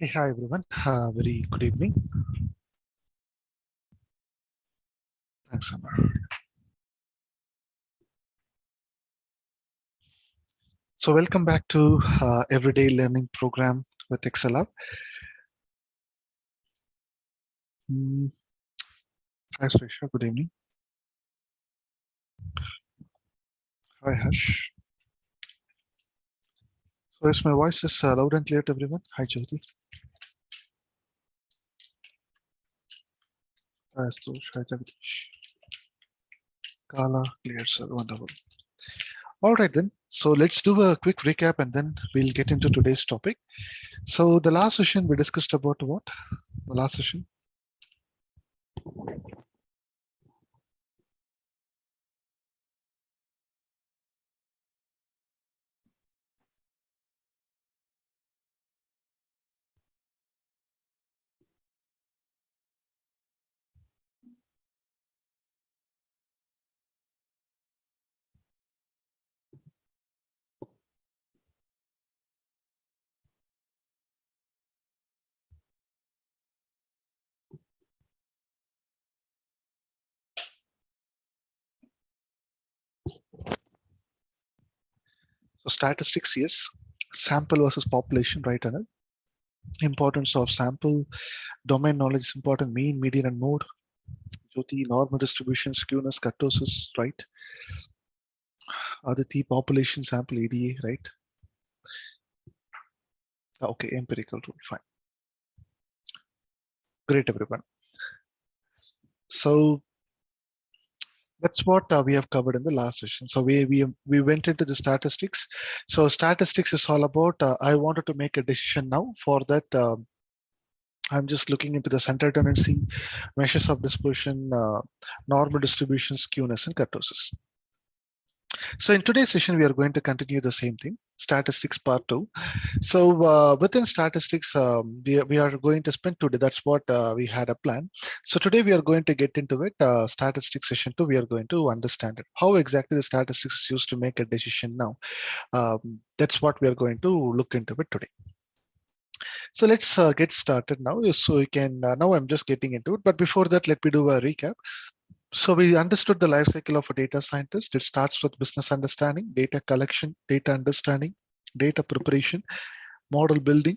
Hey, hi everyone. Very good evening. Thanks, Amar. So, welcome back to Everyday Learning Program with ExcelR. Mm, Hi, Srisha. Good evening. Hi, Harsh. So, is my voice is loud and clear to everyone? Hi, Jyoti. Hi, Astush. Hi, Jagdish. Kala, clear, sir. Wonderful. All right, then. So, let's do a quick recap and then we'll get into today's topic. So, the last session we discussed about what? The last session? So, statistics, yes. Sample versus population, right, Anil? Importance of sample, domain knowledge is important, mean, median, and mode. Jyoti, normal distribution, skewness, kurtosis, right? Aditi, population sample, EDA, right? Okay, empirical rule, fine. Great, everyone. So that's what we have covered in the last session. So we went into the statistics. So statistics is all about. I wanted to make a decision now. For that, I'm just looking into the center tendency, measures of dispersion, normal distribution, skewness, and kurtosis. So in today's session, we are going to continue the same thing, statistics part 2. So within statistics, we are going to spend today, that's what we had a plan. So today we are going to get into it, statistics session 2, we are going to understand it. How exactly the statistics is used to make a decision now. That's what we are going to look into it today. So let's get started now. So you can, now I'm just getting into it. But before that, let me do a recap. So we understood the life cycle of a data scientist. It starts with business understanding, data collection, data understanding, data preparation, model building,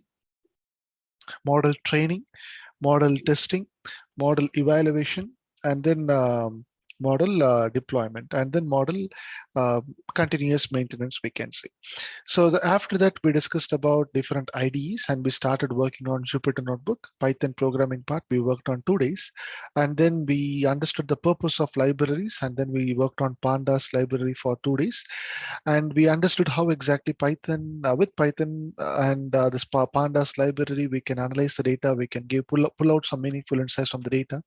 model training, model testing, model evaluation, and then model deployment, and then model uh, continuous maintenance, we can say. So after that, we discussed about different IDEs and we started working on Jupyter Notebook, Python programming part. We worked on 2 days and then we understood the purpose of libraries and then we worked on Pandas library for 2 days. And we understood how exactly Python, with Python and this Pandas library, we can analyze the data, we can pull out some meaningful insights from the data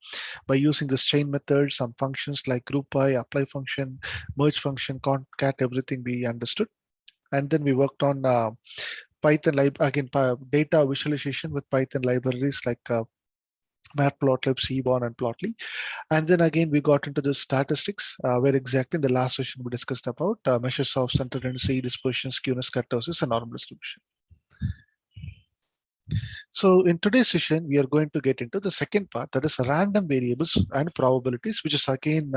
by using this chain method, some functions like group by, apply function, merge function, concat, everything we understood. And then we worked on Python again data visualization with Python libraries like Matplotlib, Seaborn, and Plotly. And then again we got into the statistics, where exactly in the last session we discussed about measures of center tendency, dispersion, skewness, kurtosis, and normal distribution. So in today's session, we are going to get into the second part, that is random variables and probabilities, which is again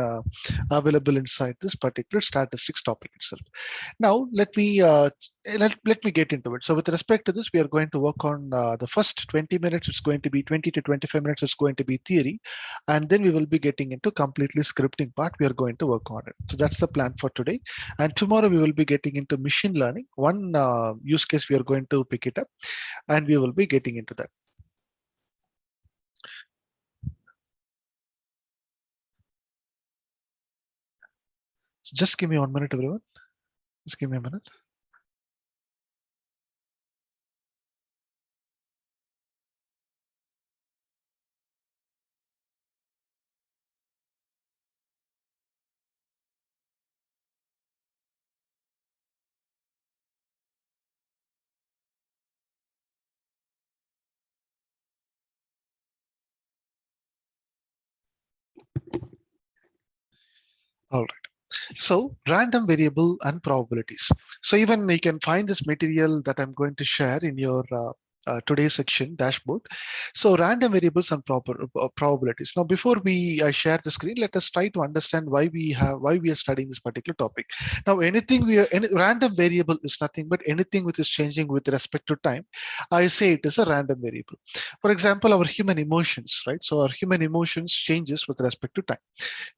available inside this particular statistics topic itself. Now, let me get into it. So with respect to this, we are going to work on the first 20 minutes. It's going to be 20 to 25 minutes. It's going to be theory. And then we will be getting into completely scripting part. We are going to work on it. So that's the plan for today. And tomorrow we will be getting into machine learning. One use case we are going to pick it up and we will be getting into that. So just give me 1 minute, everyone. Just give me a minute. All right. So random variable and probabilities. So even you can find this material that I'm going to share in your today's section dashboard. So random variables and probabilities. Now, before I share the screen, let us try to understand why we are studying this particular topic. Now, any random variable is nothing but anything which is changing with respect to time. I say it is a random variable. For example, our human emotions, right? So our human emotions changes with respect to time.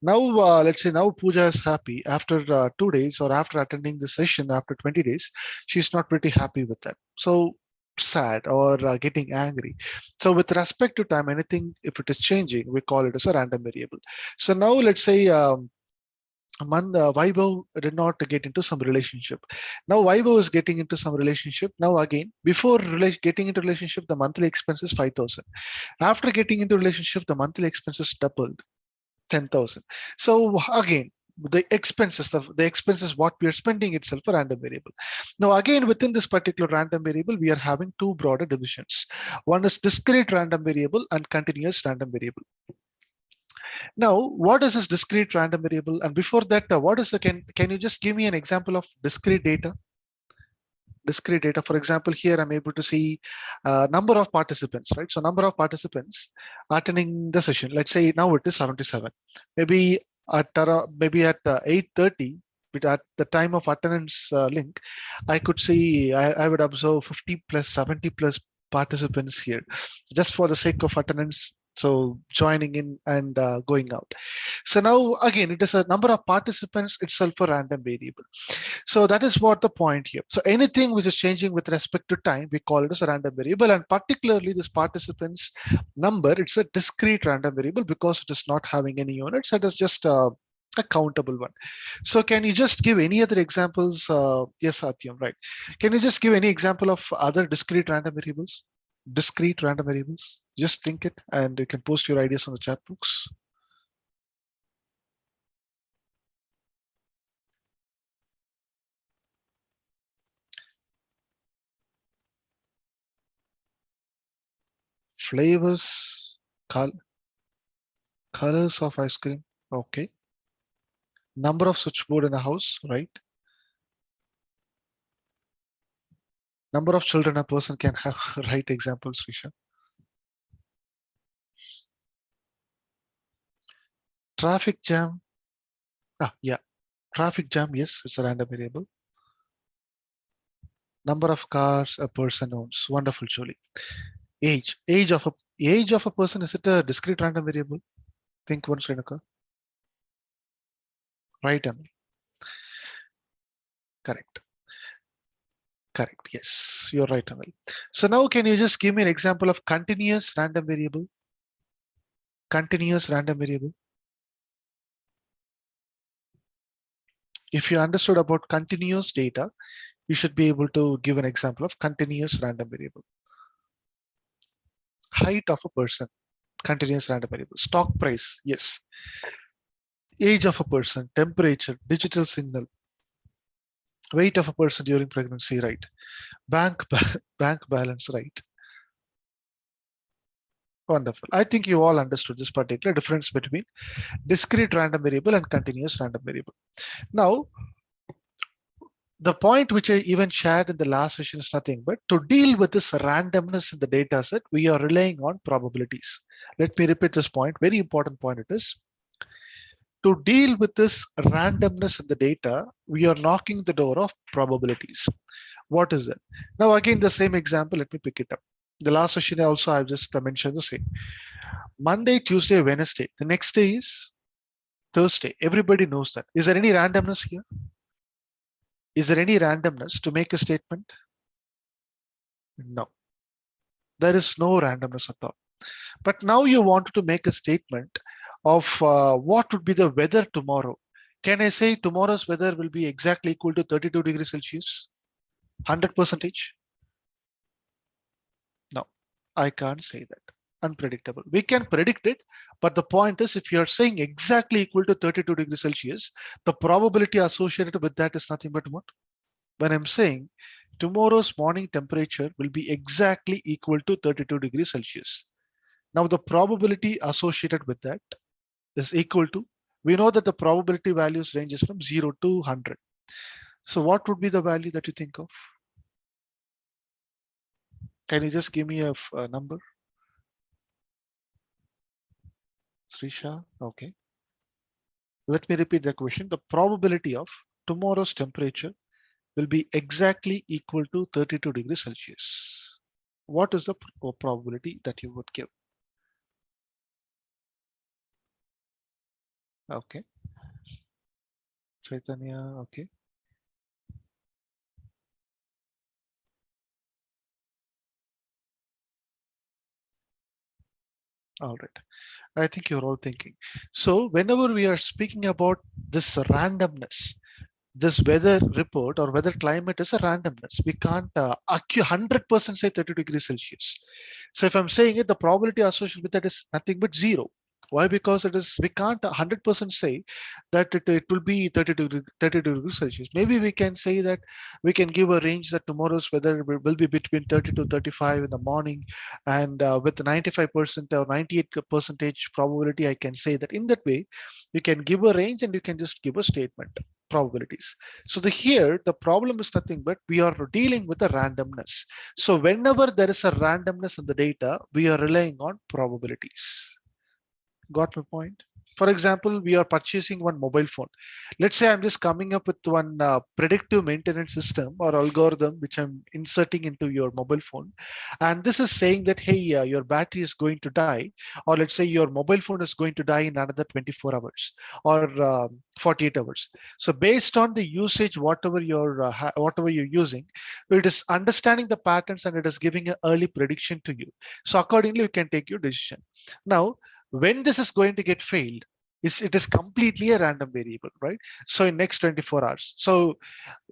Now, let's say now Pooja is happy after 2 days, or after attending the session after 20 days, she's not pretty happy with that. So sad or getting angry. So with respect to time, anything if it is changing, we call it as a random variable. So now let's say Vaibhav did not get into some relationship. Now Vaibhav is getting into some relationship. Now again, before getting into relationship, the monthly expense is 5,000. After getting into relationship, the monthly expense is doubled, 10,000. So again, the expenses what we are spending itself a random variable. Now again, within this particular random variable, we are having two broader divisions. One is discrete random variable and continuous random variable. Now, what is this discrete random variable? And before that, what is the can you just give me an example of discrete data? Discrete data, for example, here I'm able to see number of participants, right? So number of participants attending the session, let's say now it is 77. Maybe at 8:30, but at the time of attendance link, I could see I would observe 50 plus 70 plus participants here, just for the sake of attendance, so joining in and going out. So now again, it is a number of participants itself a random variable. So that is what the point here. So anything which is changing with respect to time, we call it as a random variable, and particularly this participants number, it's a discrete random variable because it is not having any units. It is just a countable one. So can you just give any other examples? Yes, Satyam, right. Can you just give any example of other discrete random variables? Discrete random variables. Just think it, and you can post your ideas on the chat box. Flavors, colors of ice cream. Okay. Number of switchboard in a house, right? Number of children a person can have. Right examples, Risha. Traffic jam. Yeah. Traffic jam, yes, it's a random variable. Number of cars a person owns. Wonderful, Julie. Age. Age of a person, is it a discrete random variable? Think once, Renuka. Right, Emily. Correct. Correct. Yes, you're right, Emily. So now can you just give me an example of continuous random variable? Continuous random variable. If you understood about continuous data, you should be able to give an example of continuous random variable. Height of a person, continuous random variable. Stock price, yes. Age of a person, temperature, digital signal. Weight of a person during pregnancy, right. Bank balance, right. Wonderful. I think you all understood this particular difference between discrete random variable and continuous random variable. Now, the point which I even shared in the last session is nothing but to deal with this randomness in the data set, we are relying on probabilities. Let me repeat this point, very important point it is. To deal with this randomness in the data, we are knocking the door of probabilities. What is it? Now, again, the same example, let me pick it up. The last session also, I've just mentioned the same. Monday, Tuesday, Wednesday. The next day is Thursday. Everybody knows that. Is there any randomness here? Is there any randomness to make a statement? No. There is no randomness at all. But now you wanted to make a statement of what would be the weather tomorrow. Can I say tomorrow's weather will be exactly equal to 32 degrees Celsius? 100%? No, I can't say that. Unpredictable. We can predict it, but the point is if you're saying exactly equal to 32 degrees Celsius, the probability associated with that is nothing but what? When I'm saying tomorrow's morning temperature will be exactly equal to 32 degrees Celsius. Now the probability associated with that is equal to, we know that the probability values ranges from 0 to 100. So what would be the value that you think of? Can you just give me a number? Srisha, okay. Let me repeat the question. The probability of tomorrow's temperature will be exactly equal to 32 degrees Celsius. What is the probability that you would give? Okay. Chaitanya, okay. All right. I think you're all thinking. So whenever we are speaking about this randomness, this weather report or weather climate is a randomness. We can't 100% say 30 degrees Celsius. So if I'm saying it, the probability associated with that is nothing but zero. Why? Because it is, we can't 100% say that it will be 30 degrees Celsius. Maybe we can say that we can give a range that tomorrow's weather will be between 30 to 35 in the morning, and with 95% or 98 percentage probability, I can say that in that way, you can give a range and you can just give a statement probabilities. So here the problem is nothing but we are dealing with a randomness. So whenever there is a randomness in the data, we are relying on probabilities. Got my point? For example, we are purchasing one mobile phone. Let's say I'm just coming up with one predictive maintenance system or algorithm which I'm inserting into your mobile phone. And this is saying that, hey, your battery is going to die, or let's say your mobile phone is going to die in another 24 hours or 48 hours. So based on the usage, whatever you're using, it is understanding the patterns and it is giving an early prediction to you. So accordingly, you can take your decision. Now, when this is going to get failed, it is completely a random variable, right? So in next 24 hours. So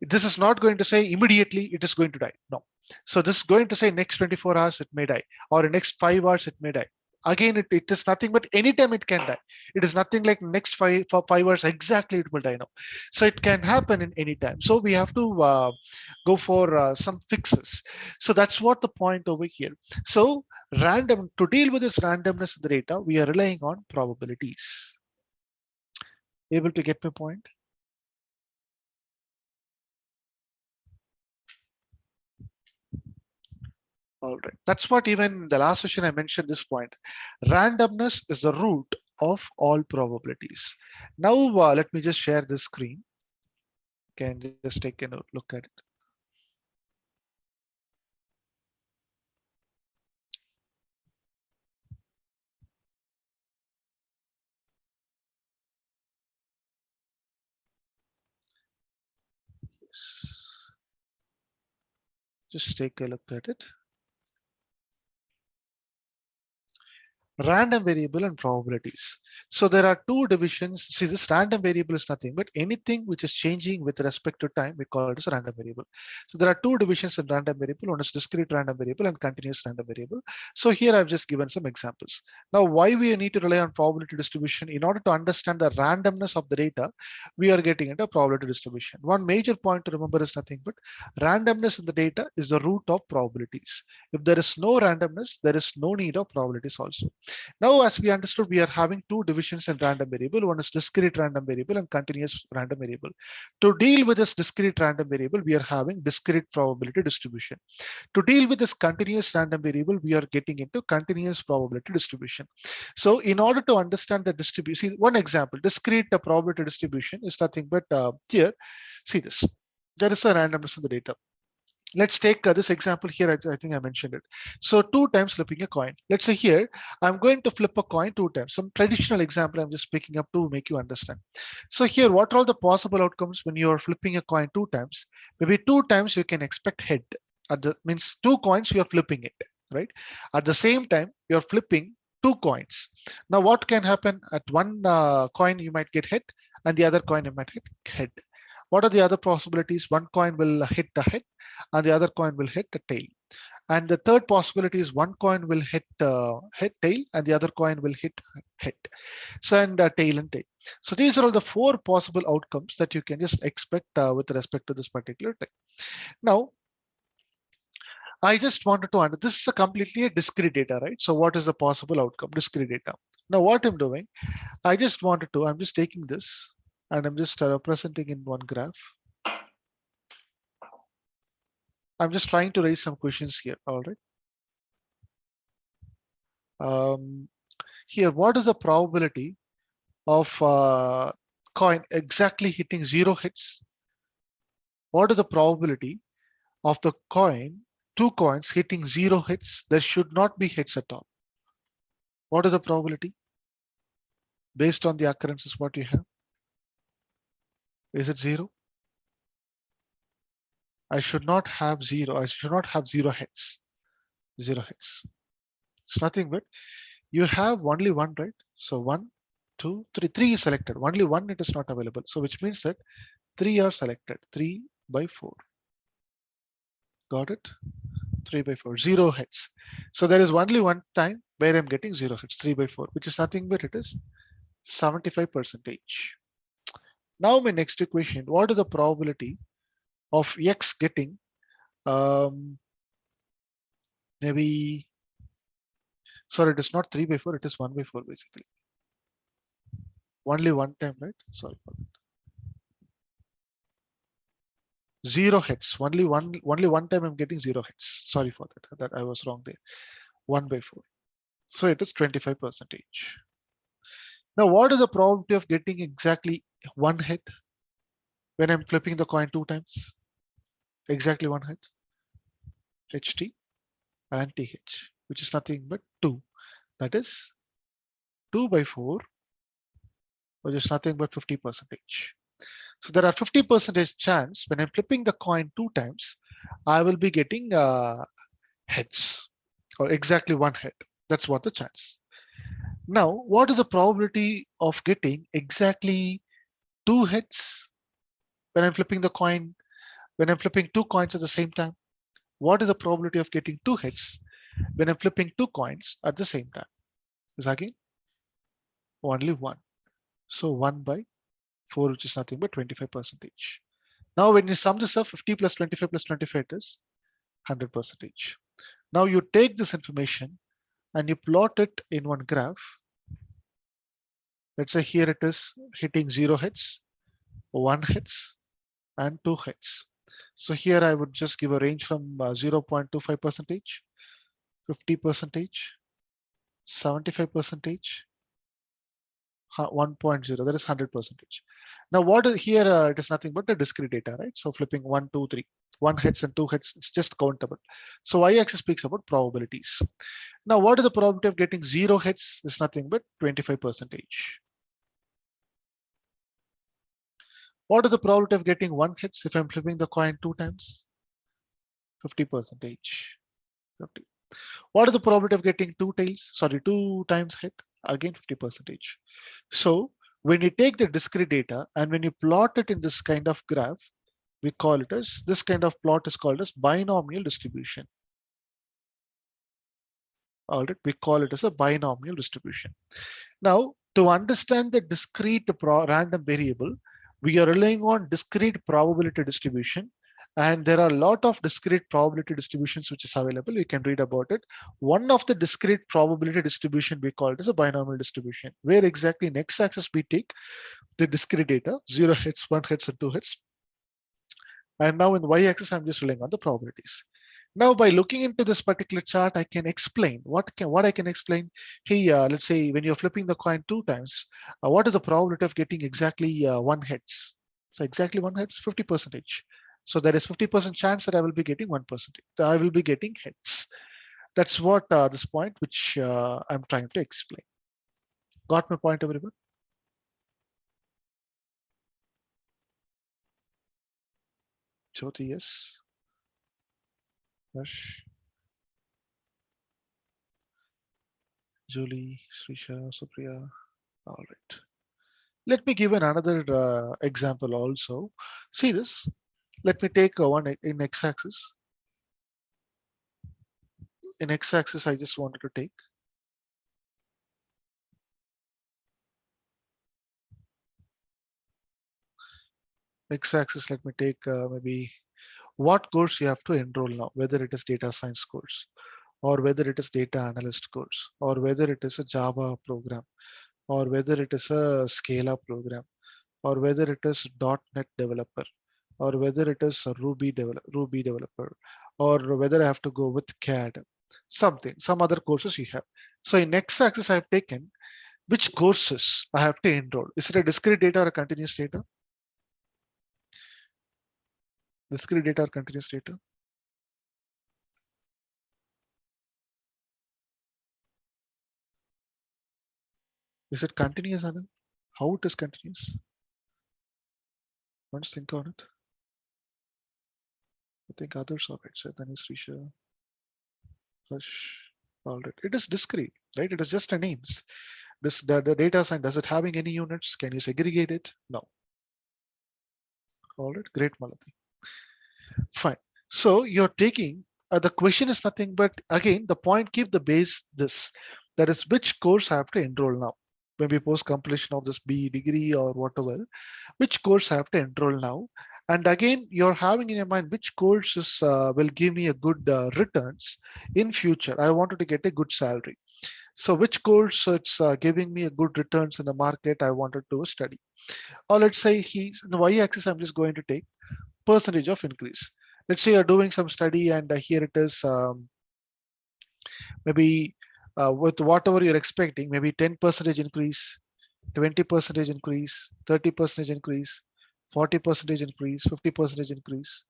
this is not going to say immediately it is going to die. No. So this is going to say next 24 hours it may die, or in next 5 hours it may die. Again, it is nothing but anytime it can die. It is nothing like next for 5 hours exactly it will die. No. So it can happen in any time. So we have to go for some fixes. So that's what the point over here. So random, to deal with this randomness in the data, we are relying on probabilities. Able to get my point? All right. That's what even the last session I mentioned this point. Randomness is the root of all probabilities. Now, let me just share this screen. You can just take a look at it. Yes. Just take a look at it. Random variable and probabilities. So there are two divisions. See, this random variable is nothing but anything which is changing with respect to time, we call it as a random variable. So there are two divisions in random variable. One is discrete random variable and continuous random variable. So here I've just given some examples. Now, why we need to rely on probability distribution? In order to understand the randomness of the data, we are getting into probability distribution. One major point to remember is nothing but randomness in the data is the root of probabilities. If there is no randomness, there is no need of probabilities also. Now, as we understood, we are having two divisions in random variable. One is discrete random variable and continuous random variable. To deal with this discrete random variable, we are having discrete probability distribution. To deal with this continuous random variable, we are getting into continuous probability distribution. So in order to understand the distribution, see one example, discrete probability distribution is nothing but here, see this. There is a randomness in the data. Let's take this example here. I think I mentioned it. So 2 times flipping a coin. Let's say here, I'm going to flip a coin 2 times. Some traditional example I'm just picking up to make you understand. So here, what are all the possible outcomes when you're flipping a coin 2 times? Maybe 2 times you can expect head. At the means 2 coins you're flipping it, right? At the same time, you're flipping 2 coins. Now, what can happen at one coin you might get head, and the other coin you might hit head. What are the other possibilities? One coin will hit the head and the other coin will hit the tail. And the third possibility is one coin will hit tail and the other coin will hit head. So and tail and tail. So these are all the four possible outcomes that you can just expect with respect to this particular thing. Now, I just wanted to understand, this is a completely a discrete data, right? So what is the possible outcome? Discrete data. Now what I'm doing, I'm just taking this and I'm just representing in one graph. I'm just trying to raise some questions here. All right. Um, Here, what is the probability of coin exactly hitting 0 hits? What is the probability of the coin, 2 coins hitting 0 hits? There should not be hits at all. What is the probability based on the occurrences what you have? Is it 0? I should not have 0. I should not have 0 hits. 0 hits. It's nothing but you have only one, right? So 1, 2, 3. 3 is selected. Only one it is not available. So which means that 3 are selected. 3 by 4. Got it? 3 by 4. 0 hits. So there is only one time where I'm getting 0 hits. 3 by 4, which is nothing but it is 75%. Now my next equation, what is the probability of X getting maybe, sorry, it is not 3 by 4, it is 1 by 4 basically. Only one time, right? Sorry for that. 0 hits. Only one time I'm getting 0 hits. Sorry for that. That I was wrong there. 1 by 4. So it is 25%. Now, what is the probability of getting exactly one hit when I'm flipping the coin 2 times? Exactly one hit. HT and TH, which is nothing but 2. That is 2 by 4, which is nothing but 50%. So there are 50% chance when I'm flipping the coin 2 times, I will be getting heads or exactly one head. That's what the chance. Now, what is the probability of getting exactly 2 hits when I'm flipping the coin, when I'm flipping 2 coins at the same time? What is the probability of getting 2 hits when I'm flipping 2 coins at the same time? Is again only one. So 1 by 4, which is nothing but 25%. Now, when you sum this up, 50 plus 25 plus 25 is 100%. Now you take this information and you plot it in one graph. Let's say here it is hitting 0 hits, 1 hits, and 2 hits. So here I would just give a range from 0.25%, 50%, 75%, 1.0, that is 100%. Now what is here, it is nothing but the discrete data, right? So flipping 1, 2, 3, 1 hits and 2 hits, it's just countable. So y-axis speaks about probabilities. Now what is the probability of getting 0 hits? Is nothing but 25%. What is the probability of getting 1 hits if I'm flipping the coin 2 times? 50%. 50. What is the probability of getting 2 tails? Sorry, 2 times hit? Again 50%. So when you take the discrete data and when you plot it in this kind of graph, we call it as, this kind of plot is called as binomial distribution. All right, we call it as a binomial distribution. Now, to understand the discrete random variable, we are relying on discrete probability distribution. And there are a lot of discrete probability distributions which is available. You can read about it. One of the discrete probability distribution we call it as a binomial distribution, where exactly in x-axis we take the discrete data, 0 hits, 1 hits, and 2 hits. And now in y-axis, I'm just relying on the probabilities. Now, by looking into this particular chart, I can explain what I can explain. Hey, let's say when you're flipping the coin 2 times, what is the probability of getting exactly 1 hits? So exactly 1 hits, 50%. So there is 50% chance that I will be getting 1%. I will be getting hits. That's what this point which I'm trying to explain. Got my point, everyone? Jyoti, yes. Rush. Julie, Srisha, Supriya. All right. Let me give another example also. See this. Let me take one in x-axis. In x-axis, I just wanted to take x-axis. Let me take maybe what course you have to enroll now, whether it is data science course, or whether it is data analyst course, or whether it is a Java program, or whether it is a Scala program, or whether it is .NET developer, or whether it is a Ruby developer, or whether I have to go with CAD. some other courses you have. So in x-axis, I have taken which courses I have to enroll. Is it a discrete data or a continuous data? Discrete data or continuous data? Is it continuous, Anand? How it is continuous? Once think on it. I think others are right. So then is Risha, Hush, all right. It is discrete, right? It is just a names. The data sign, does it having any units? Can you segregate it? No. All right, great, Malati. Fine. So you're taking, the question is nothing but, again, the point, keep the base this. That is, which course I have to enroll now? Maybe post completion of this B degree or whatever, which course I have to enroll now? And again, you're having in your mind which courses will give me a good returns in future. I wanted to get a good salary. So which course it's giving me a good returns in the market I wanted to study. Or let's say he's in the y-axis, I'm just going to take percentage of increase. Let's say you're doing some study and here it is maybe with whatever you're expecting, maybe 10% increase, 20% increase, 30% increase, 40% increase, 50% increase,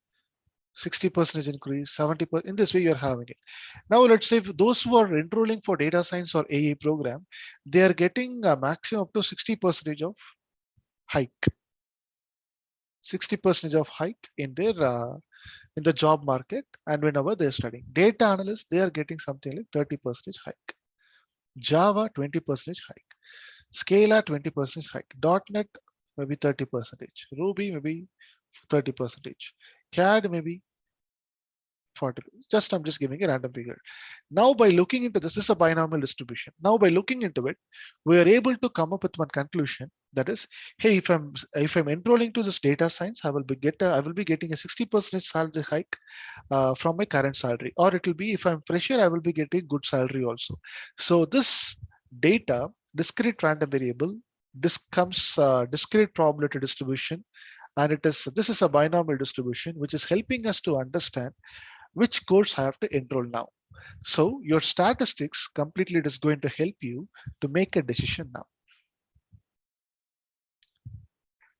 60% increase, 70%. In this way, you're having it. Now, let's say if those who are enrolling for data science or AA program, they are getting a maximum up to 60% of hike. 60% of hike in the job market, and whenever they're studying. Data analysts, they are getting something like 30% hike. Java 20% hike. Scala 20% hike. .NET maybe 30%. Ruby maybe 30%. CAD maybe 40. Just I'm just giving a random figure. Now by looking into this is a binomial distribution. Now by looking into it, we are able to come up with one conclusion. That is, hey, if I'm enrolling to this data science, I will be getting a 60% salary hike from my current salary, or it will be if I'm fresher, I will be getting good salary also. So this data, discrete random variable, this comes discrete probability distribution, and this is a binomial distribution which is helping us to understand which course I have to enroll now. So your statistics completely is going to help you to make a decision now.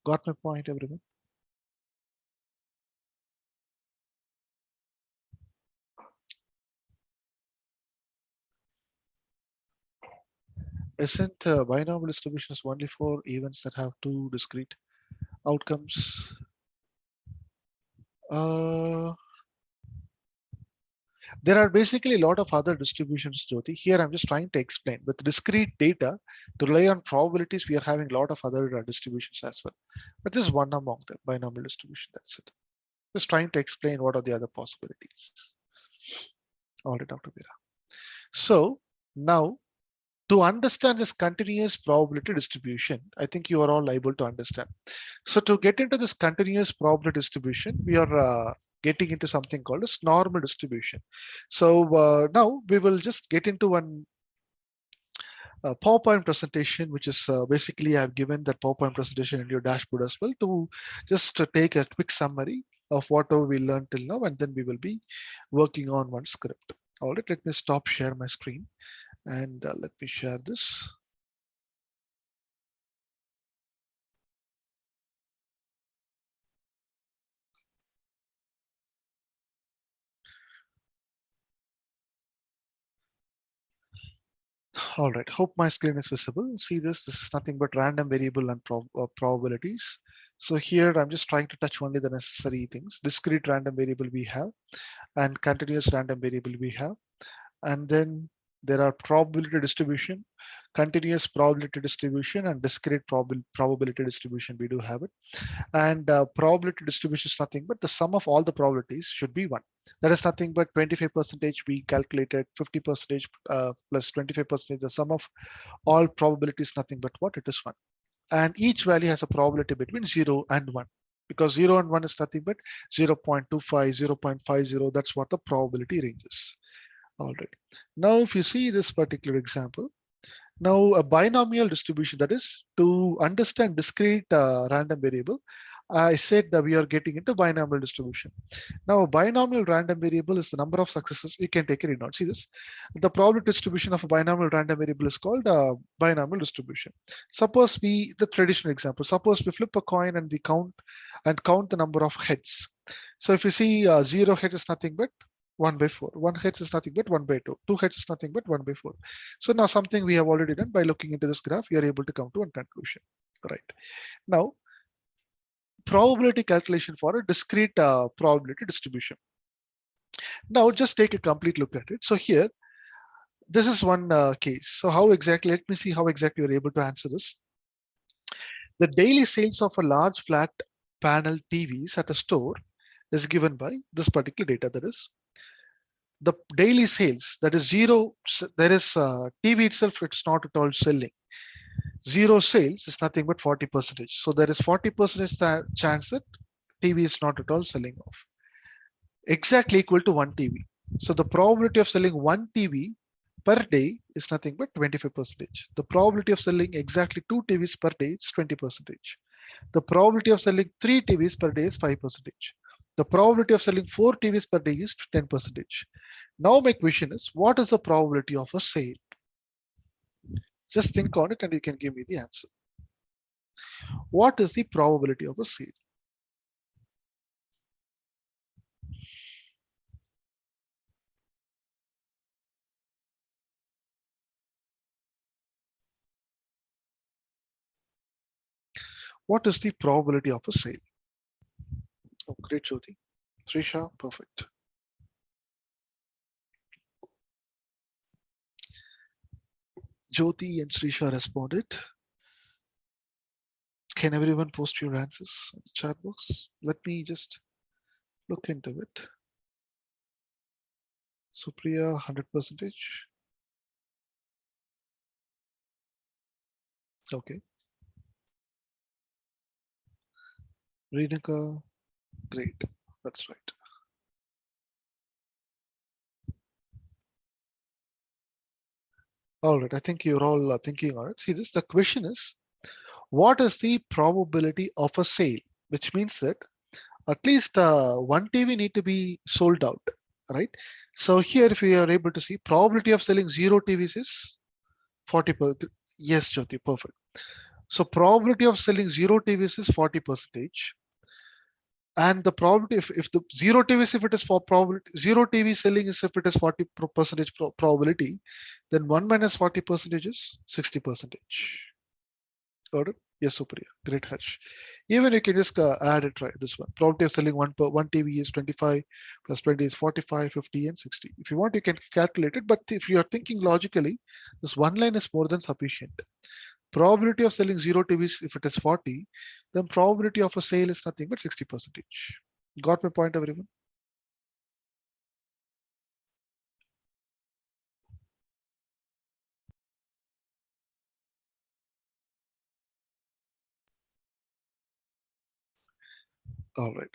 Got my point, everyone? Isn't binomial distribution is only for events that have two discrete outcomes? There are basically a lot of other distributions, Jyoti. Here I'm just trying to explain. With discrete data, to rely on probabilities, we are having a lot of other distributions as well. But this is one among them, binomial distribution, that's it. Just trying to explain what are the other possibilities. All right, Dr. Veera. So now, to understand this continuous probability distribution, I think you are all able to understand. So to get into this continuous probability distribution, we are getting into something called as normal distribution. So now we will just get into one PowerPoint presentation, which is basically I've given that PowerPoint presentation in your dashboard as well to just to take a quick summary of whatever we learned till now, and then we will be working on one script. All right, let me stop share my screen and let me share this. All right, hope my screen is visible. See this is nothing but random variable and probabilities. So here I'm just trying to touch only the necessary things. Discrete random variable we have, and continuous random variable we have. And then there are probability distribution, continuous probability distribution, and discrete probability distribution. We do have it. And probability distribution is nothing but the sum of all the probabilities should be 1. That is nothing but 25% we calculated, 50% plus 25%. The sum of all probabilities nothing but what? It is 1. And each value has a probability between 0 and 1. Because 0 and 1 is nothing but 0.25, 0.50. That's what the probability range is. All right. Now, if you see this particular example, now a binomial distribution, that is to understand discrete random variable, I said that we are getting into binomial distribution. Now, a binomial random variable is the number of successes. You can take it in. See this. The probability distribution of a binomial random variable is called binomial distribution. Suppose the traditional example. Suppose we flip a coin and we count the number of heads. So if you see 0 heads is nothing but 1 by 4. 1 heads is nothing but 1 by 2. 2 heads is nothing but 1 by 4. So now something we have already done by looking into this graph, we are able to come to one conclusion. Right. Now, probability calculation for a discrete probability distribution. Now just take a complete look at it. So here, this is one case. So how exactly, let me see how exactly you're able to answer this. The daily sales of a large flat panel TVs at a store is given by this particular data. That is the daily sales, that is zero, there is TV itself, it's not at all selling. Zero sales is nothing but 40%. So there is 40% chance that TV is not at all selling off. Exactly equal to one TV. So the probability of selling one TV per day is nothing but 25%. The probability of selling exactly two TVs per day is 20%. The probability of selling three TVs per day is 5%. The probability of selling four TVs per day is 10%. Now my question is, what is the probability of a sale? Just think on it and you can give me the answer. What is the probability of a sale? What is the probability of a sale? Oh, great, Jyoti. Trisha, perfect. Jyoti and Srisha responded. Can everyone post your answers in the chat box? Let me just look into it. Supriya, 100%. Okay. Renaka, great. That's right. All right. I think you're all thinking on it. See this. The question is, what is the probability of a sale? Which means that at least one TV need to be sold out, right? So here, if we are able to see, probability of selling zero TVs is 40%. Yes, Jyoti, perfect. So probability of selling zero TVs is 40%. And the probability, if the zero TVs, if it is for probability, zero TV selling is if it is 40% probability, then 1 minus 40% is 60%. Got it? Yes, Supriya. Great, Harsh. Even you can just add it, right? This one. Probability of selling one TV is 25 plus 20 is 45, 50, and 60. If you want, you can calculate it. But if you are thinking logically, this one line is more than sufficient. Probability of selling zero TVs, if it is 40, then probability of a sale is nothing but 60%. Got my point, everyone? All right.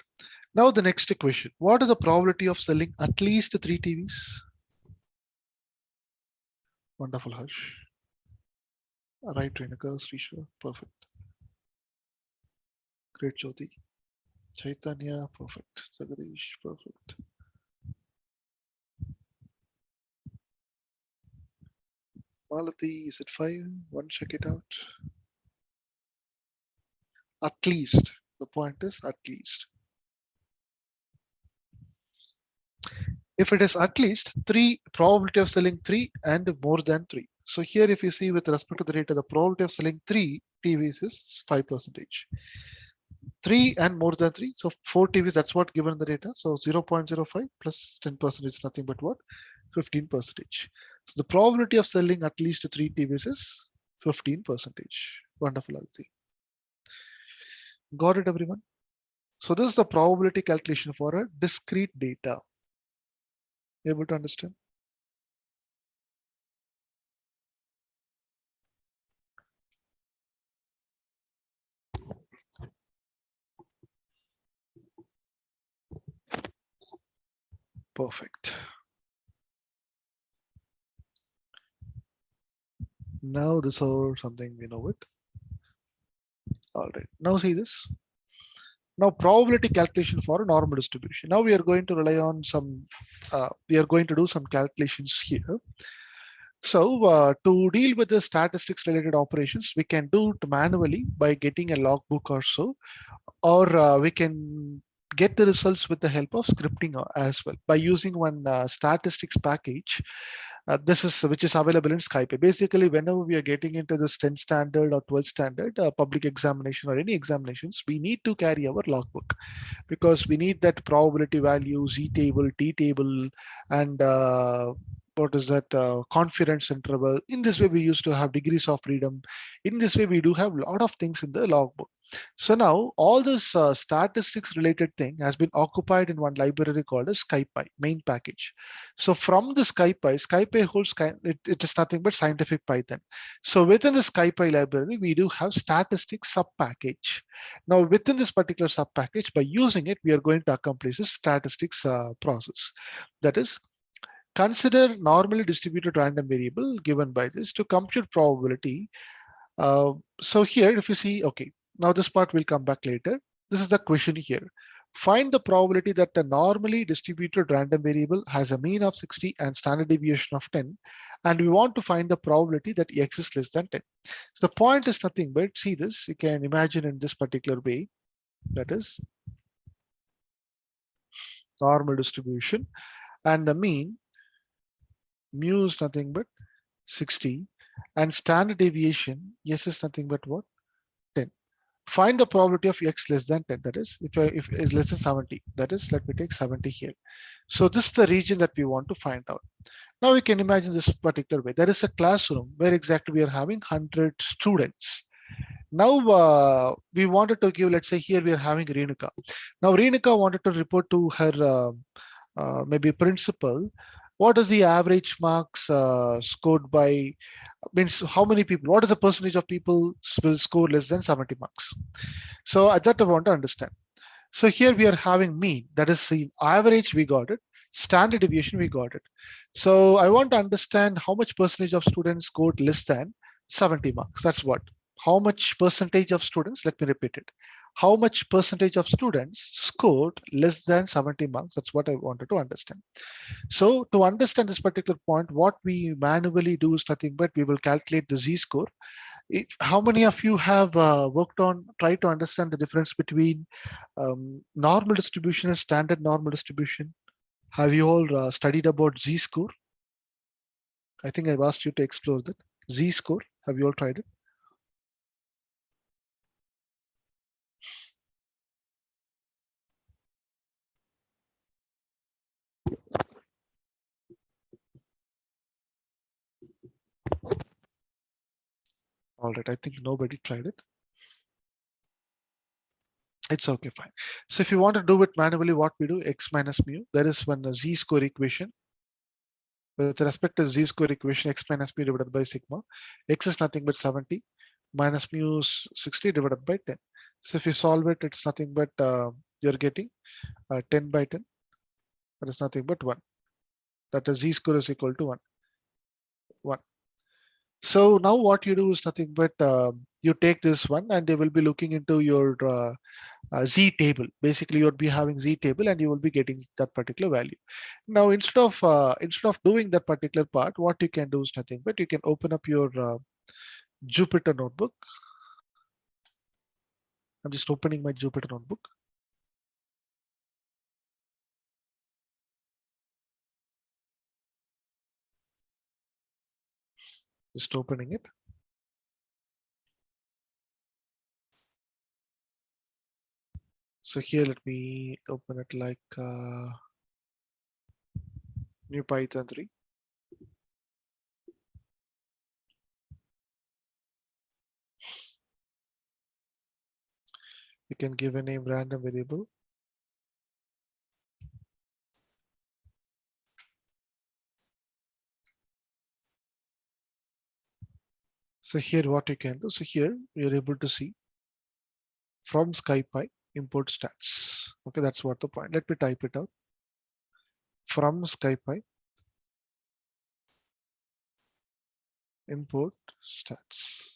Now the next question. What is the probability of selling at least three TVs? Wonderful, Harsh. Right, Renaka, Srisha, perfect. Great, Jyoti. Chaitanya, perfect. Jagadish, perfect. Malati, is it 5? One, check it out. At least. The point is at least. If it is at least 3, probability of selling 3 and more than 3. So here, if you see with respect to the data, the probability of selling 3 TVs is 5%. 3 and more than 3. So 4 TVs, that's what given in the data. So 0.05 plus 10% is nothing but what? 15%. So the probability of selling at least 3 TVs is 15%. Wonderful, Aditi. Got it, everyone? So this is the probability calculation for a discrete data. Able to understand? Perfect. Now this is something we know it. All right. Now see this. Now probability calculation for a normal distribution. Now we are going to rely on some, we are going to do some calculations here. So to deal with the statistics related operations, we can do it manually by getting a logbook or so, or we can get the results with the help of scripting as well by using one statistics package. This is which is available in Skype. Basically, whenever we are getting into this 10th standard or 12th standard public examination or any examinations, we need to carry our logbook because we need that probability value, Z table, T table, and what is that confidence interval. In this way, we used to have degrees of freedom. In this way, we do have a lot of things in the logbook. So now all this statistics related thing has been occupied in one library called as SciPy main package. So from the SciPy holds it is nothing but scientific Python. So within the SciPy library, we do have statistics sub package. Now within this particular sub package, by using it, we are going to accomplish a statistics process. That is, consider normally distributed random variable given by this to compute probability. So here, if you see, okay, now this part will come back later. This is the question here. Find the probability that the normally distributed random variable has a mean of 60 and standard deviation of 10. And we want to find the probability that x is less than 10. So the point is nothing but, see this, you can imagine in this particular way, that is normal distribution, and the mean mu is nothing but 60, and standard deviation, yes, is nothing but what? 10. Find the probability of x less than 10. That is, if is less than 70. That is, let me take 70 here. So this is the region that we want to find out. Now we can imagine this particular way. There is a classroom where exactly we are having 100 students. Now we wanted to give, let's say here we are having Renuka. Now Renuka wanted to report to her maybe principal, what is the average marks scored by, means how many people, what is the percentage of people will score less than 70 marks. So that I want to understand. So here we are having mean, that is the average, we got it. Standard deviation, we got it. So I want to understand how much percentage of students scored less than 70 marks. That's what. How much percentage of students, let me repeat it. How much percentage of students scored less than 70 marks? That's what I wanted to understand. So to understand this particular point, what we manually do is nothing but we will calculate the Z-score. How many of you have worked on, try to understand the difference between normal distribution and standard normal distribution? Have you all studied about Z-score? I think I've asked you to explore that. Z-score, have you all tried it? All right, I think nobody tried it. It's okay, fine. So if you want to do it manually, what we do, x minus mu, there is one Z-score equation. With respect to Z-score equation, x minus mu divided by sigma, x is nothing but 70, minus mu is 60 divided by 10. So if you solve it, it's nothing but you're getting 10 by 10. That is nothing but 1. That is Z-score is equal to 1. 1. So now what you do is nothing but you take this one and they will be looking into your Z table. Basically, you'll be having Z table and you will be getting that particular value. Now, instead of doing that particular part, what you can do is nothing but you can open up your Jupyter notebook. I'm just opening my Jupyter notebook. Just opening it. So here, let me open it like new Python 3. You can give a name random variable. So here what you can do, so here you're able to see from SciPy import stats. Okay, that's what the point. Let me type it out. From SciPy import stats.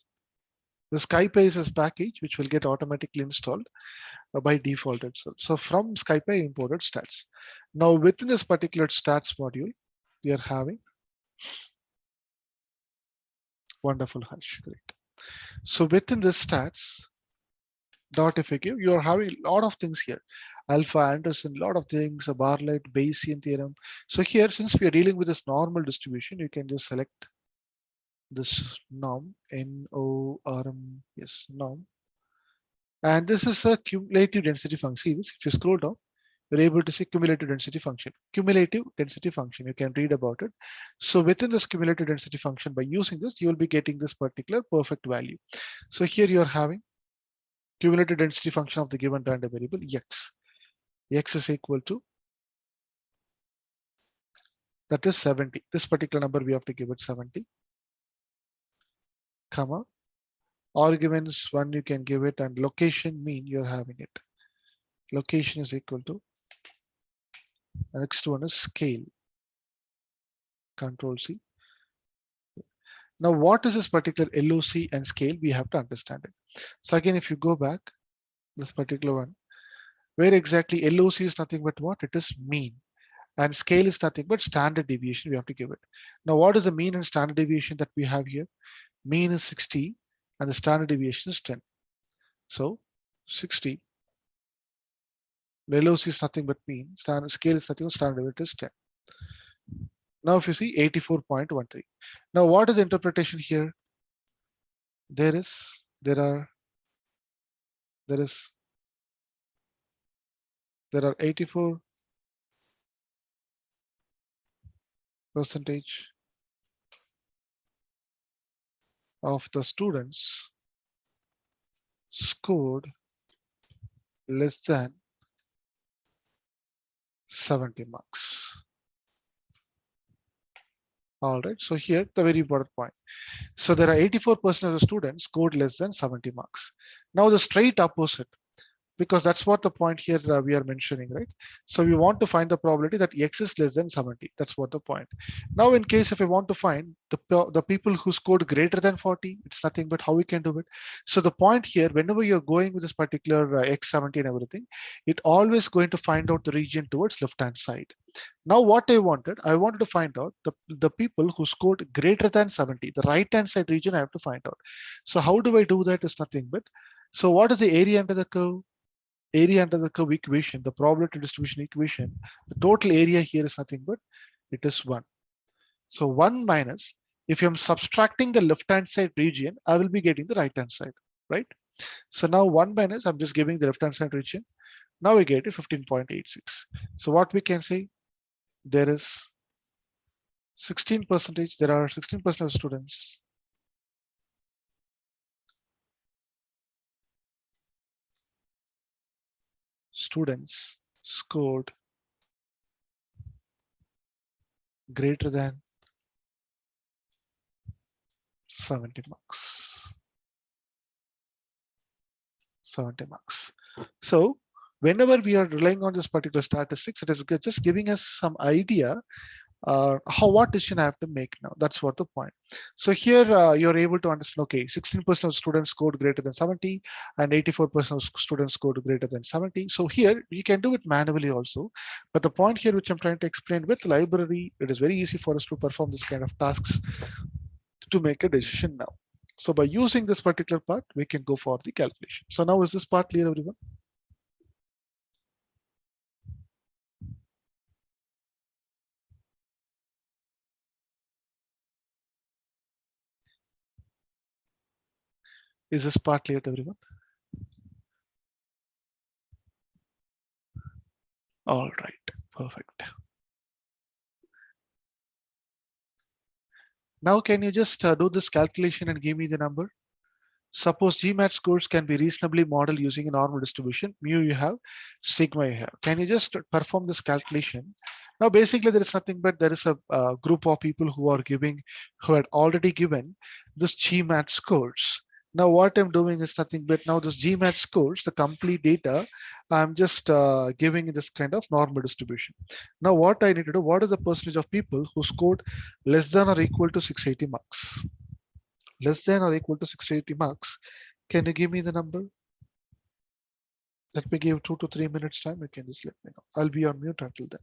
The SkyPay is a package which will get automatically installed by default itself. So from SkyPay, I imported stats. Now within this particular stats module, we are having wonderful hash. Great. So within this stats dot FAQ, you are having a lot of things here. Alpha, Anderson, a lot of things, a Bartlett, Bayesian theorem. So here, since we are dealing with this normal distribution, you can just select this norm, N-O-R-M, yes, norm. And this is a cumulative density function. See this, if you scroll down, you're able to see cumulative density function. Cumulative density function, you can read about it. So within this cumulative density function, by using this, you will be getting this particular perfect value. So here you're having cumulative density function of the given random variable x. X is equal to, that is 70. This particular number we have to give it 70, comma, arguments one you can give it, and location mean you're having it. Location is equal to, next one is scale, Control C. Now what is this particular LOC and scale? We have to understand it. So again, if you go back, this particular one, where exactly LOC is nothing but what? It is mean. And scale is nothing but standard deviation we have to give it. Now what is the mean and standard deviation that we have here? Mean is 60 and the standard deviation is 10. So 60, the LOC is nothing but mean, standard scale is nothing but standard deviation is 10. Now if you see 84.13. Now what is the interpretation here? There are 84% of the students scored less than 70 marks. All right, so here the very important point. So there are 84% of the students scored less than 70 marks. Now the straight opposite, because that's what the point here we are mentioning, right? So we want to find the probability that x is less than 70. That's what the point. Now, in case if I want to find the people who scored greater than 40, it's nothing but how we can do it. So the point here, whenever you're going with this particular x70 and everything, it always going to find out the region towards left-hand side. Now, what I wanted to find out the people who scored greater than 70, the right-hand side region I have to find out. So how do I do that is nothing but, so what is the area under the curve? Area under the curve equation, the probability distribution equation, the total area here is nothing but it is 1. So 1 minus, if I'm subtracting the left-hand side region, I will be getting the right-hand side, right? So now 1 minus, I'm just giving the left-hand side region. Now we get it 15.86. So what we can say, there is 16%, there are 16% of students scored greater than 70 marks. 70 marks. So whenever we are relying on this particular statistics, it is just giving us some idea what decision I have to make now. That's what the point. So here you're able to understand, okay, 16% of students scored greater than 70 and 84% of students scored greater than 70. So here you can do it manually also. But the point here, which I'm trying to explain, with library, it is very easy for us to perform this kind of tasks to make a decision now. So by using this particular part, we can go for the calculation. So now is this part clear, everyone? Is this part clear to everyone? All right, perfect. Now, can you just do this calculation and give me the number? Suppose GMAT scores can be reasonably modeled using a normal distribution. Mu you have, sigma you have. Can you just perform this calculation? Now, basically, there is nothing but there is a group of people who had already given this GMAT scores. Now, what I'm doing is nothing but now this GMAT scores, the complete data, I'm just giving this kind of normal distribution. Now, what I need to do, what is the percentage of people who scored less than or equal to 680 marks? less than or equal to 680 marks. Can you give me the number? Let me give 2 to 3 minutes time. You can just let me know. I'll be on mute until then.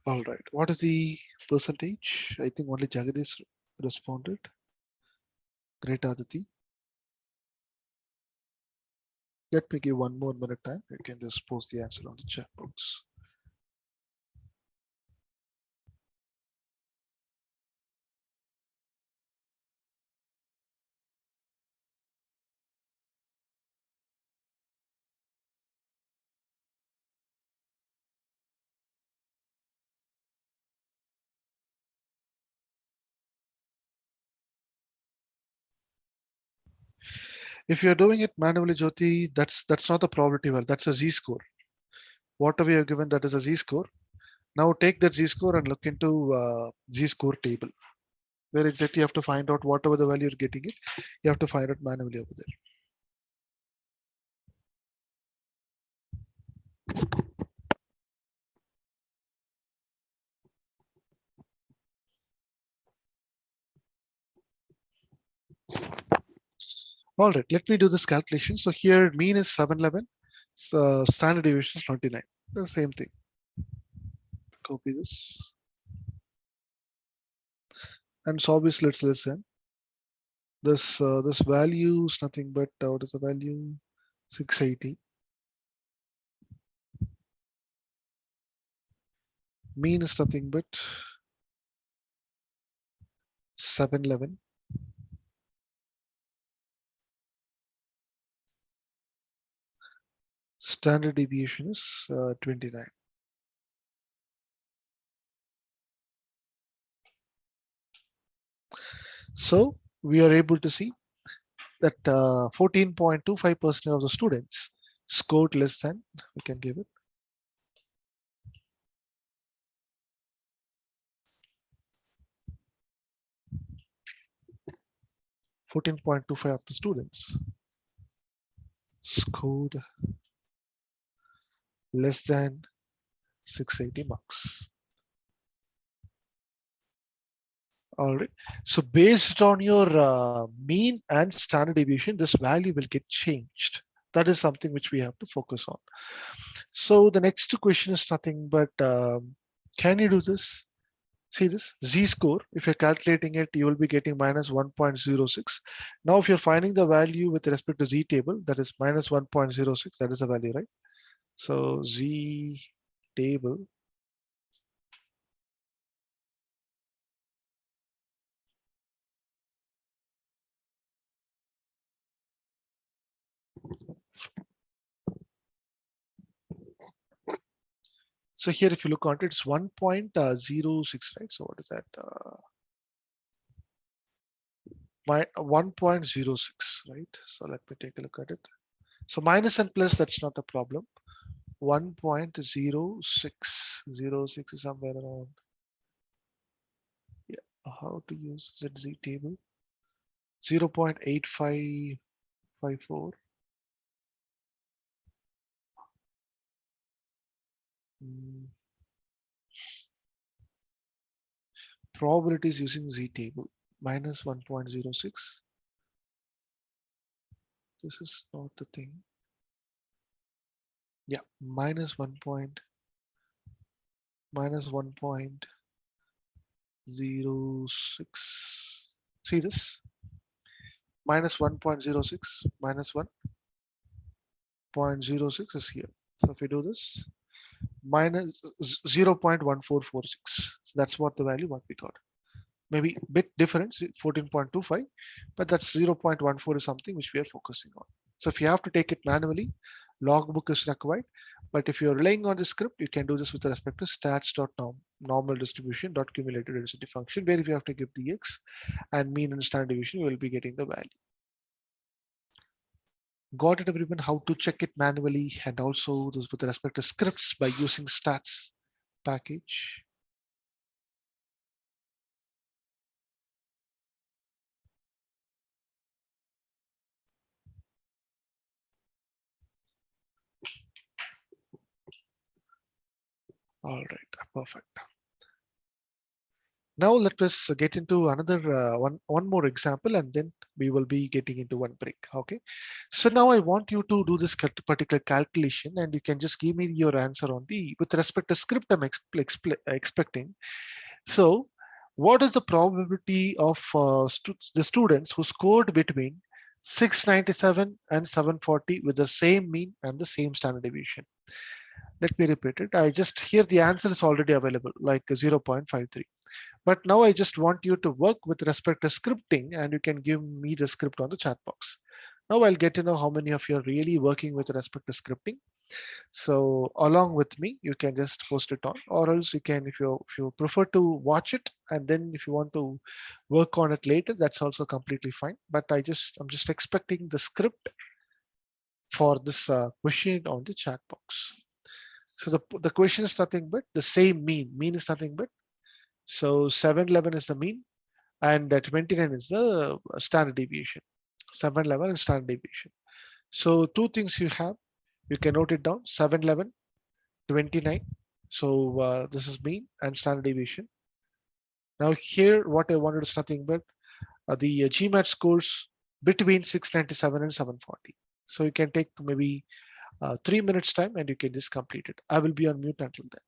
All right. What is the percentage? I think only Jagadish responded. Great, Aditi. Let me give 1 more minute time. You can just post the answer on the chat box. If you're doing it manually, Jyoti, that's not the probability where that's a z-score. Whatever you have given, that is a z-score. Now take that z-score and look into z-score table. Where exactly you have to find out whatever the value you're getting it, you have to find it manually over there. All right, let me do this calculation. So here mean is 711, so standard deviation is 29. The same thing. Copy this. And so obviously let's listen. This value is nothing but what is the value? 680. Mean is nothing but 711. Standard deviation is 29. So we are able to see that 14.25% of the students scored less than, we can give it, 14.25 of the students scored less than 680 marks. All right. So based on your mean and standard deviation, this value will get changed. That is something which we have to focus on. So the next question is nothing but can you do this? See this z-score. If you're calculating it, you will be getting minus 1.06. Now, if you're finding the value with respect to z table, that is minus 1.06. That is the value, right? So z table. So here, if you look on it, it's 1.06, right? So what is that? My 1.06, right? So let me take a look at it. So minus and plus, that's not a problem. 1.06, 06 is somewhere around. Yeah, how to use ZZ table? 0.8554. Probabilities using Z table minus 1.06. This is not the thing. Yeah, minus 1.06. See this? Minus 1.06 minus 1. 0.06 is here. So if we do this, minus 0.1446. So that's what the value what we got. Maybe bit difference, 14.25, but that's 0.14 is something which we are focusing on. So if you have to take it manually, logbook is required. But if you're relying on the script, you can do this with respect to stats.normal distribution.cumulative density function, where if you have to give the x and mean and standard deviation, you will be getting the value. Got it, everyone? How to check it manually, and also this with respect to scripts by using stats package. All right, perfect. Now let us get into another one more example, and then we will be getting into one break. Okay. So now I want you to do this particular calculation, and you can just give me your answer on the with respect to script I'm expecting. So, what is the probability of the students who scored between 697 and 740 with the same mean and the same standard deviation? Let me repeat it. I just here the answer is already available, like 0.53. But now I just want you to work with respect to scripting, and you can give me the script on the chat box. Now I'll get to know how many of you are really working with respect to scripting. So along with me, you can just post it on, or else you can, if you prefer to watch it, and then if you want to work on it later, that's also completely fine. But I'm just expecting the script for this question on the chat box. So the question is nothing but the same mean. Mean is nothing but, so 711 is the mean, and 29 is the standard deviation. 711 and standard deviation. So two things you have, you can note it down: 711, 29. So this is mean and standard deviation. Now here, what I wanted is nothing but the GMAT scores between 697 and 740. So you can take maybe 3 minutes time, and you can just complete it. I will be on mute until then.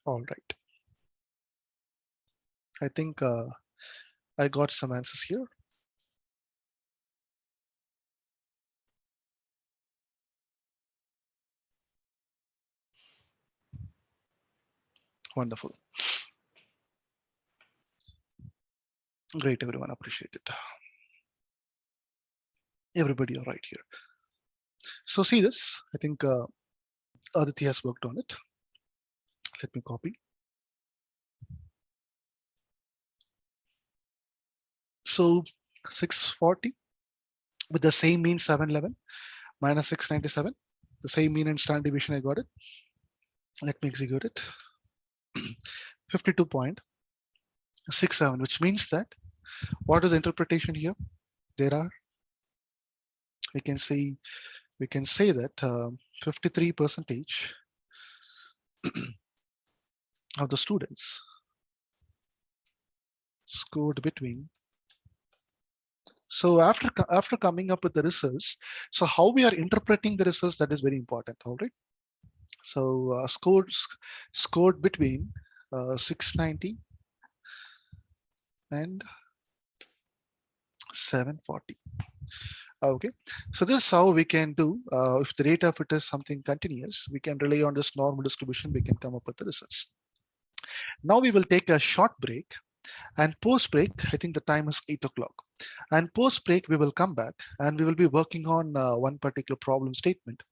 All right. I think I got some answers here. Wonderful. Great, everyone. Appreciate it. Everybody all right here. So see this. I think Aditi has worked on it. Let me copy. So 640 with the same mean 711 minus 697. The same mean and standard deviation, I got it. Let me execute it. 52.67, which means that what is the interpretation here? There are, we can say that 53 percentage of the students scored between. So after coming up with the results, so how we are interpreting the results, that is very important. All right. So scored between 690 and 740. Okay, so this is how we can do. If the data fit is something continuous, we can rely on this normal distribution. We can come up with the results. Now we will take a short break, and post break, I think the time is 8 o'clock. And post break, we will come back and we will be working on one particular problem statement,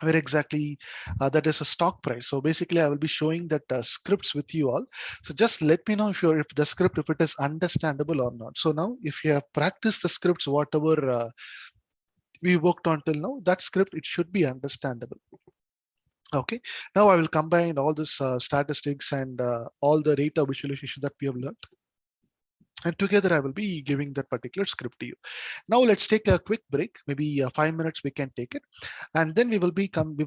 where exactly that is a stock price. So basically I will be showing that scripts with you all. So just let me know if the script, if it is understandable or not. So now if you have practiced the scripts, whatever we worked on till now, that script, it should be understandable. Okay, now I will combine all this statistics and all the data visualization that we have learned, and together I will be giving that particular script to you. Now let's take a quick break, maybe 5 minutes we can take it, and then we will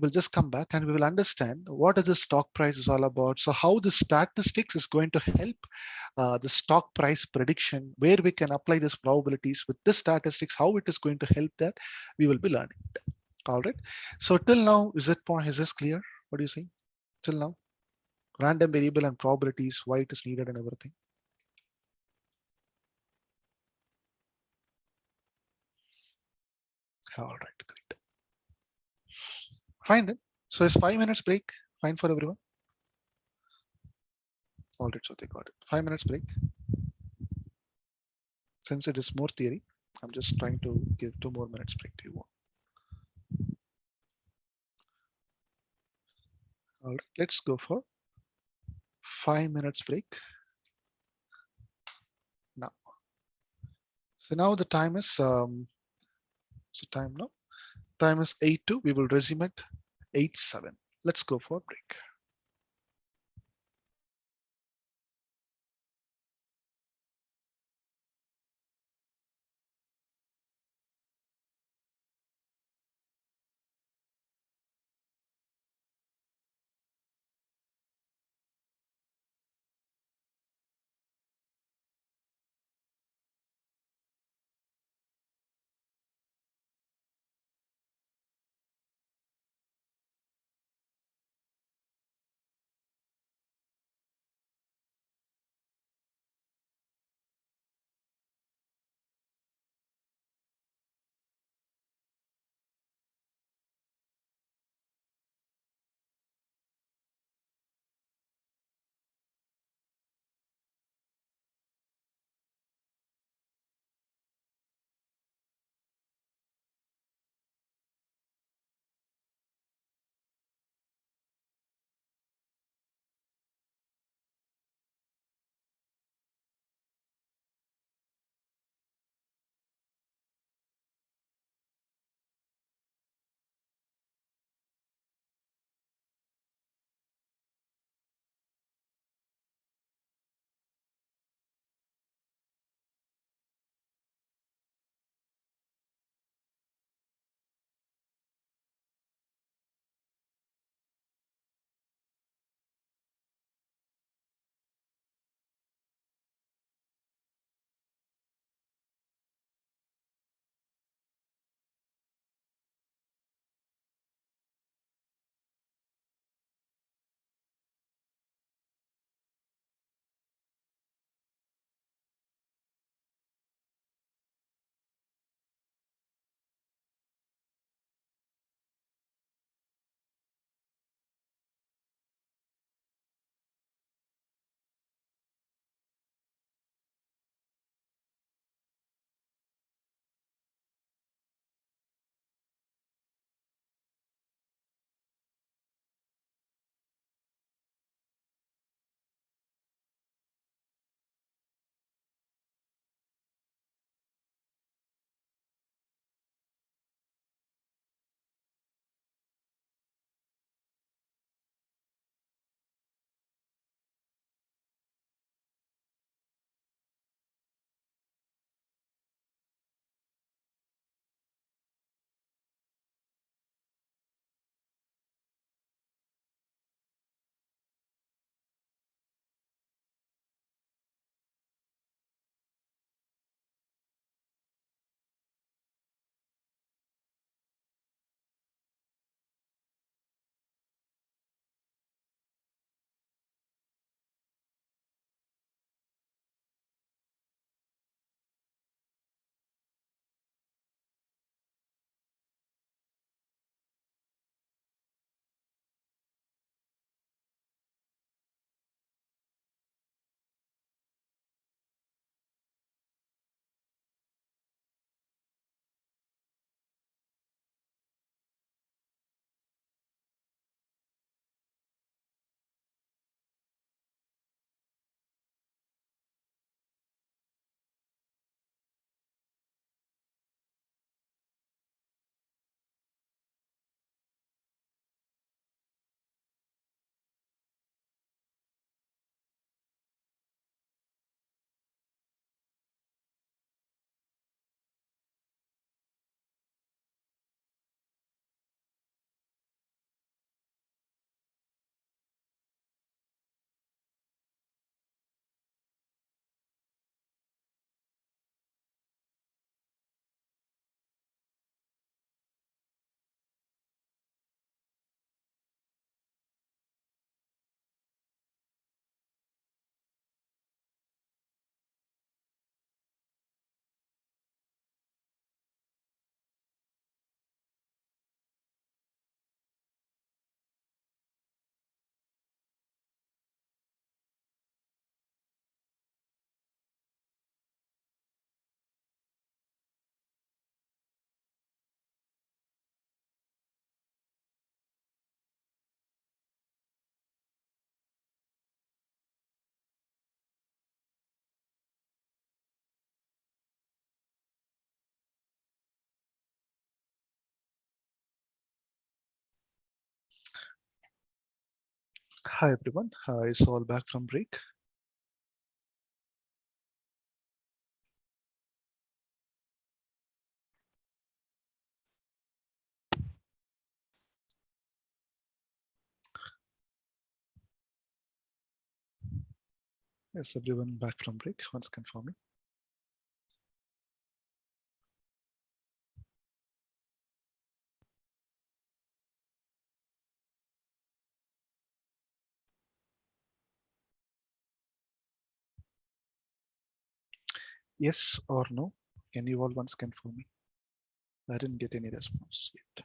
just come back and we will understand what is the stock price is all about. So how the statistics is going to help the stock price prediction, where we can apply these probabilities with this statistics, how it is going to help, that we will be learning. All right. So till now, is this clear? What do you think? Till now, random variable and probabilities, why it is needed and everything. All right, great. Fine then. So it's 5 minutes break. Fine for everyone. All right, so they got it. 5 minutes break. Since it is more theory, I'm just trying to give 2 more minutes break to you all. All right, let's go for 5 minutes break now. So now the time is time is 8:02. We will resume at 8:07. Let's go for a break. Hi everyone, it's all back from break. Yes, everyone back from break. Once confirming. Yes or no? Can you all once confirm me? I didn't get any response yet.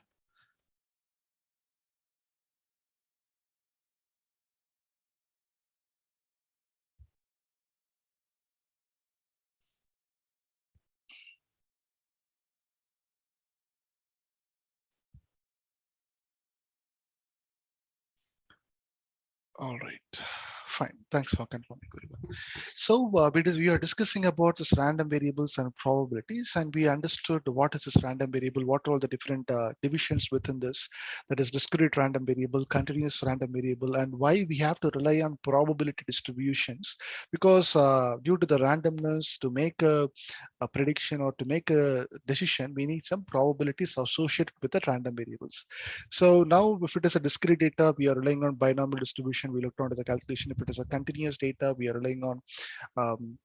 All right, fine. Thanks for confirming, everyone. So because we are discussing about this random variables and probabilities, and we understood what is this random variable, what are all the different divisions within this, that is discrete random variable, continuous random variable, and why we have to rely on probability distributions, because due to the randomness, to make a prediction or to make a decision, we need some probabilities associated with the random variables. So now if it is a discrete data, we are relying on binomial distribution. We looked onto the calculation. If it is a continuous data, we are relying on um,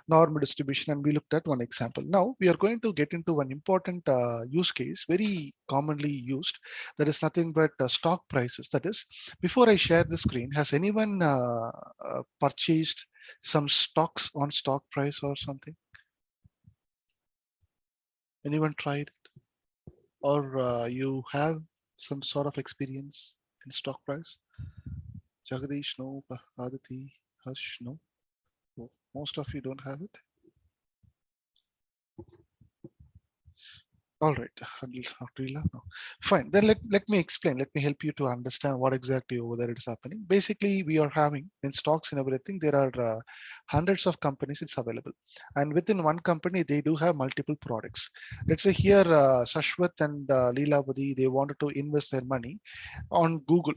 normal distribution, and we looked at one example. Now we are going to get into one important use case, very commonly used, that is nothing but stock prices. That is, before I share the screen, has anyone purchased some stocks on stock price or something? Anyone tried it? Or you have some sort of experience in stock price? Jagadish, no. Aditi, Harsh, no. Oh, most of you don't have it. All right, Alhamdulillah, no. Fine. Then let me explain. Let me help you to understand what exactly over there is happening. Basically, we are having in stocks and everything, there are hundreds of companies it's available. And within one company, they do have multiple products. Let's say here, Shashwat and Leelavadi, they wanted to invest their money on Google.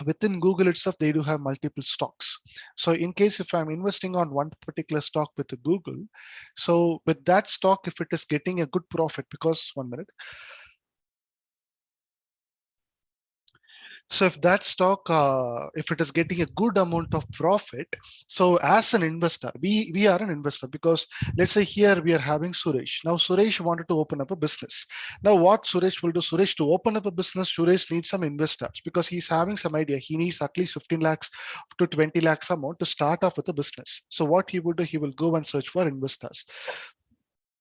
Within Google itself, they do have multiple stocks. So in case if I'm investing on one particular stock with the Google, so with that stock, if it is getting a good profit, because 1 minute. So if that stock, if it is getting a good amount of profit, so as an investor, we are an investor, because let's say here we are having Suresh. Now Suresh wanted to open up a business. Now what Suresh will do, Suresh, to open up a business, Suresh needs some investors, because he's having some idea. He needs at least 15 lakhs to 20 lakhs amount to start off with a business. So what he would do, he will go and search for investors.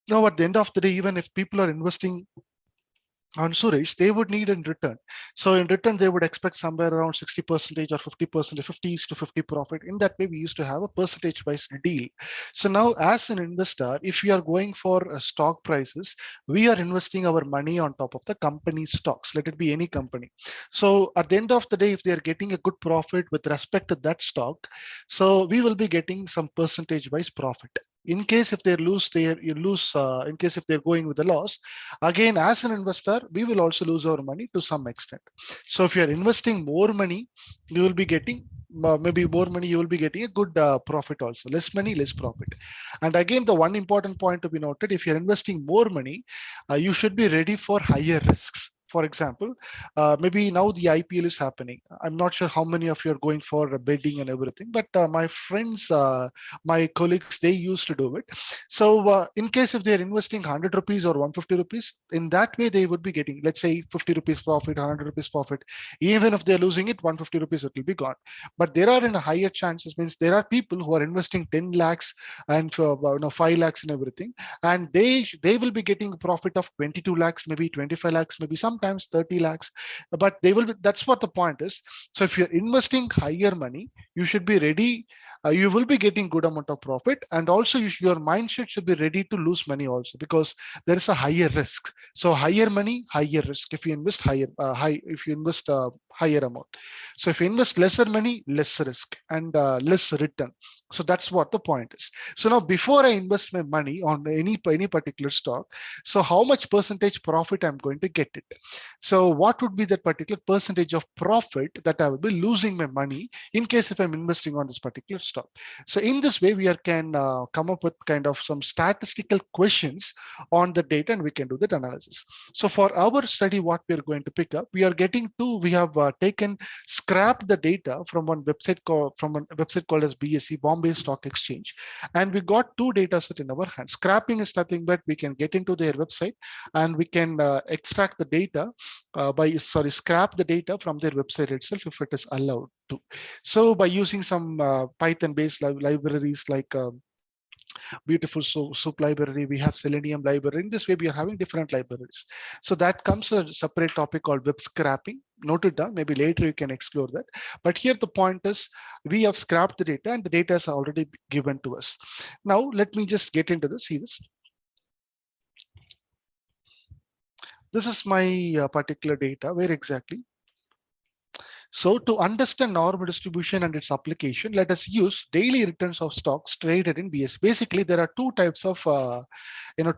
Now at the end of the day, even if people are investing on Suresh, they would need in return. So in return, they would expect somewhere around 60% or 50%, 50 to 50 profit. In that way, we used to have a percentage wise deal. So now as an investor, if we are going for stock prices, we are investing our money on top of the company stocks, let it be any company. So at the end of the day, if they are getting a good profit with respect to that stock, so we will be getting some percentage wise profit. In case if they lose, you lose. In case if they're going with a loss, again, as an investor, we will also lose our money to some extent. So if you are investing more money, you will be getting maybe more money, you will be getting a good profit also. Less money, less profit. And again, the one important point to be noted, if you're investing more money, you should be ready for higher risks. For example, maybe now the IPL is happening. I'm not sure how many of you are going for betting and everything, but my friends, my colleagues, they used to do it. So in case if they're investing 100 rupees or 150 rupees, in that way they would be getting, let's say 50 rupees profit, 100 rupees profit. Even if they're losing it, 150 rupees, it will be gone. But there are in a higher chances, means there are people who are investing 10 lakhs and 5 lakhs and everything. And they will be getting a profit of 22 lakhs, maybe 25 lakhs, maybe sometimes 30 lakhs. But they will be, that's what the point is. So if you're investing higher money, you should be ready, you will be getting good amount of profit, and also your mindset should be ready to lose money also, because there is a higher risk. So higher money, higher risk. If you invest higher, if you invest higher amount. So if you invest lesser money, less risk and less return. So that's what the point is. So now before I invest my money on any particular stock, so how much percentage profit I'm going to get it? So what would be that particular percentage of profit that I will be losing my money in case if I'm investing on this particular stock? So in this way, can come up with kind of some statistical questions on the data and we can do that analysis. So for our study, what we are going to pick up, we have taken scrapped the data from one website called as BSE, Bombay Stock Exchange, and we got two data set in our hands. Scrapping is nothing but we can get into their website and we can extract the data scrap the data from their website itself if it is allowed to. So by using some Python based libraries like beautiful soup library, we have selenium library. In this way we are having different libraries. So that comes a separate topic called web scrapping. Note it down, maybe later you can explore that. But here the point is we have scrapped the data and the data is already given to us. Now let me just get into this. See this. This is my particular data. Where exactly? So to understand normal distribution and its application, let us use daily returns of stocks traded in BS. Basically, there are two types of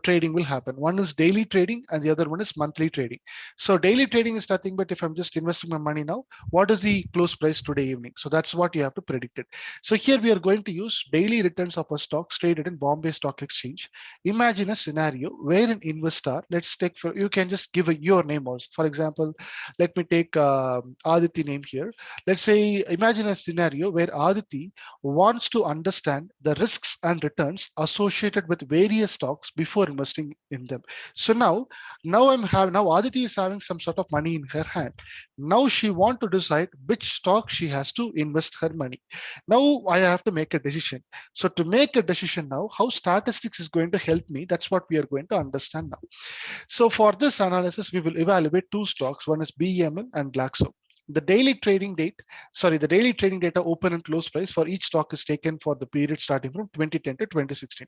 trading will happen. One is daily trading and the other one is monthly trading. So daily trading is nothing but if I'm just investing my money now, what is the close price today evening? So that's what you have to predict it. So here we are going to use daily returns of a stocks traded in Bombay Stock Exchange. Imagine a scenario where an investor, let's take you can just give your name also. For example, let me take Aditi name here. Let's say, imagine a scenario where Aditi wants to understand the risks and returns associated with various stocks before investing in them. So now Aditi is having some sort of money in her hand. Now she wants to decide which stock she has to invest her money. Now I have to make a decision. So to make a decision now, how statistics is going to help me, that's what we are going to understand now. So for this analysis, we will evaluate two stocks. One is BEML and Glaxo. The daily trading data open and close price for each stock is taken for the period starting from 2010 to 2016.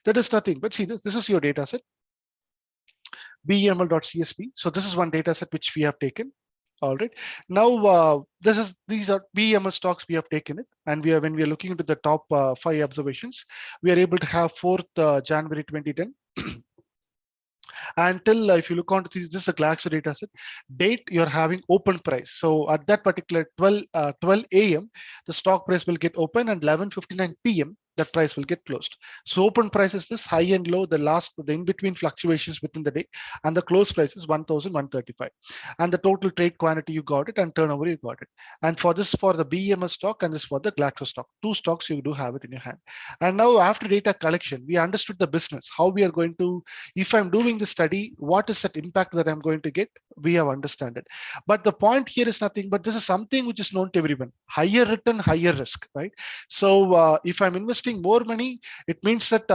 That is nothing but see this is your data set, BEML.CSV. So this is one data set which we have taken. All right. Now these are BEML stocks we have taken it, and when we are looking into the top 5 observations, we are able to have 4th January 2010. Until if you look onto this is a Glaxo data set, date you're having open price. So at that particular 12 a.m., the stock price will get open, and 11:59 p.m. that price will get closed. So open price is this high and low, the in between fluctuations within the day, and the close price is 1,135. And the total trade quantity you got it, and turnover you got it. And for the BEMS stock and this for the Glaxo stock, two stocks you do have it in your hand. And now after data collection, we understood the business, how we are going to, if I'm doing the study, what is that impact that I'm going to get? We have understand it. But the point here is nothing, but this is something which is known to everyone. Higher return, higher risk, right? So if I'm investing more money, it means that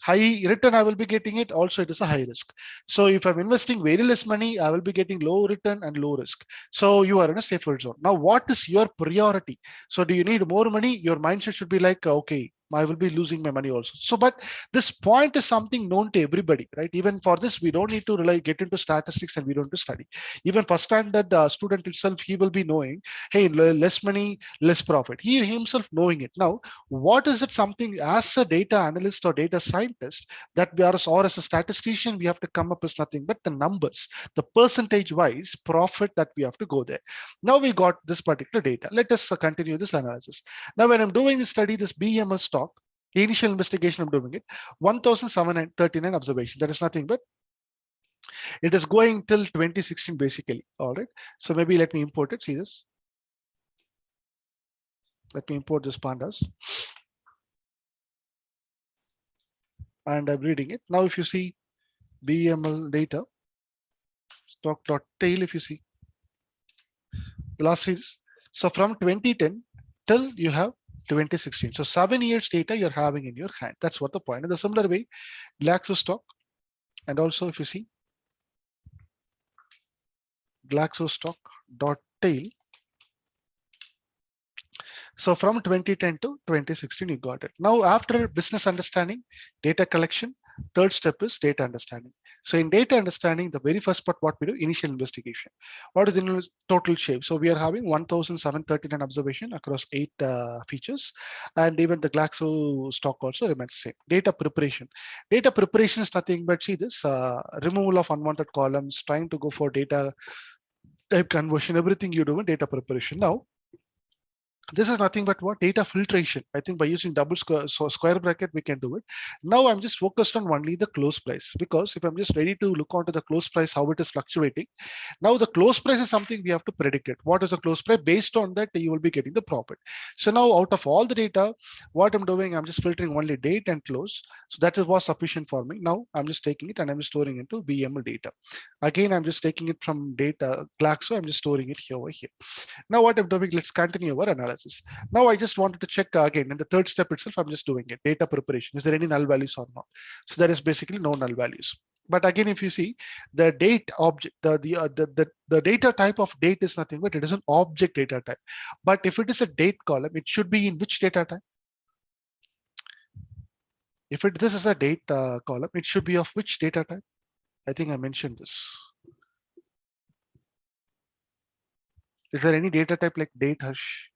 high return I will be getting it. Also, it is a high risk. So if I'm investing very less money, I will be getting low return and low risk. So you are in a safer zone. Now, what is your priority? So do you need more money? Your mindset should be like, okay, I will be losing my money also. So, but this point is something known to everybody, right? Even for this, we don't need to get into statistics and we don't need to study. Even first standard student itself, he will be knowing, hey, less money, less profit. He himself knowing it. Now, what is it something as a data analyst or data scientist that we are, or as a statistician, we have to come up with nothing but the numbers, the percentage wise profit that we have to go there. Now we got this particular data. Let us continue this analysis. Now, when I'm doing the study, this BMS stock, the initial investigation I'm doing it, 1,739 observation. That is nothing but it is going till 2016 basically. All right. So maybe let me import it. See this. Let me import this pandas. And I'm reading it. Now, if you see BML data, stock.tail, if you see, the last is, so from 2010 till you have 2016. So 7 years data you're having in your hand. That's what the point. In the similar way, Glaxo stock, and also if you see Glaxo stock dot tail. So from 2010 to 2016, you got it. Now, after business understanding, data collection, Third step is data understanding. So in data understanding, the very first part, what we do, initial investigation. What is the total shape? So we are having 1,739 observation across 8 features, and even the Glaxo stock also remains the same. Data preparation. Data preparation is nothing but, see this, removal of unwanted columns, trying to go for data type conversion, everything you do in data preparation. Now, this is nothing but what, data filtration. I think by using double square bracket, we can do it. Now I'm just focused on only the close price, because if I'm just ready to look onto the close price, how it is fluctuating. Now the close price is something we have to predict it. What is the close price? Based on that, you will be getting the profit. So now out of all the data, what I'm doing, I'm just filtering only date and close. So that is was sufficient for me. Now I'm just taking it and I'm storing into BML data. Again, I'm just taking it from data Glaxo. I'm just storing it here over here. Now what I'm doing, let's continue our analysis. Now I just wanted to check again in the third step itself, I'm just doing it, data preparation. Is there any null values or not? So there is basically no null values. But again, if you see the date object, the data type of date is nothing but it is an object data type. But if it is a date column, it should be in which data type? If this is a date column, it should be of which data type? I think I mentioned this. Is there any data type like date hash?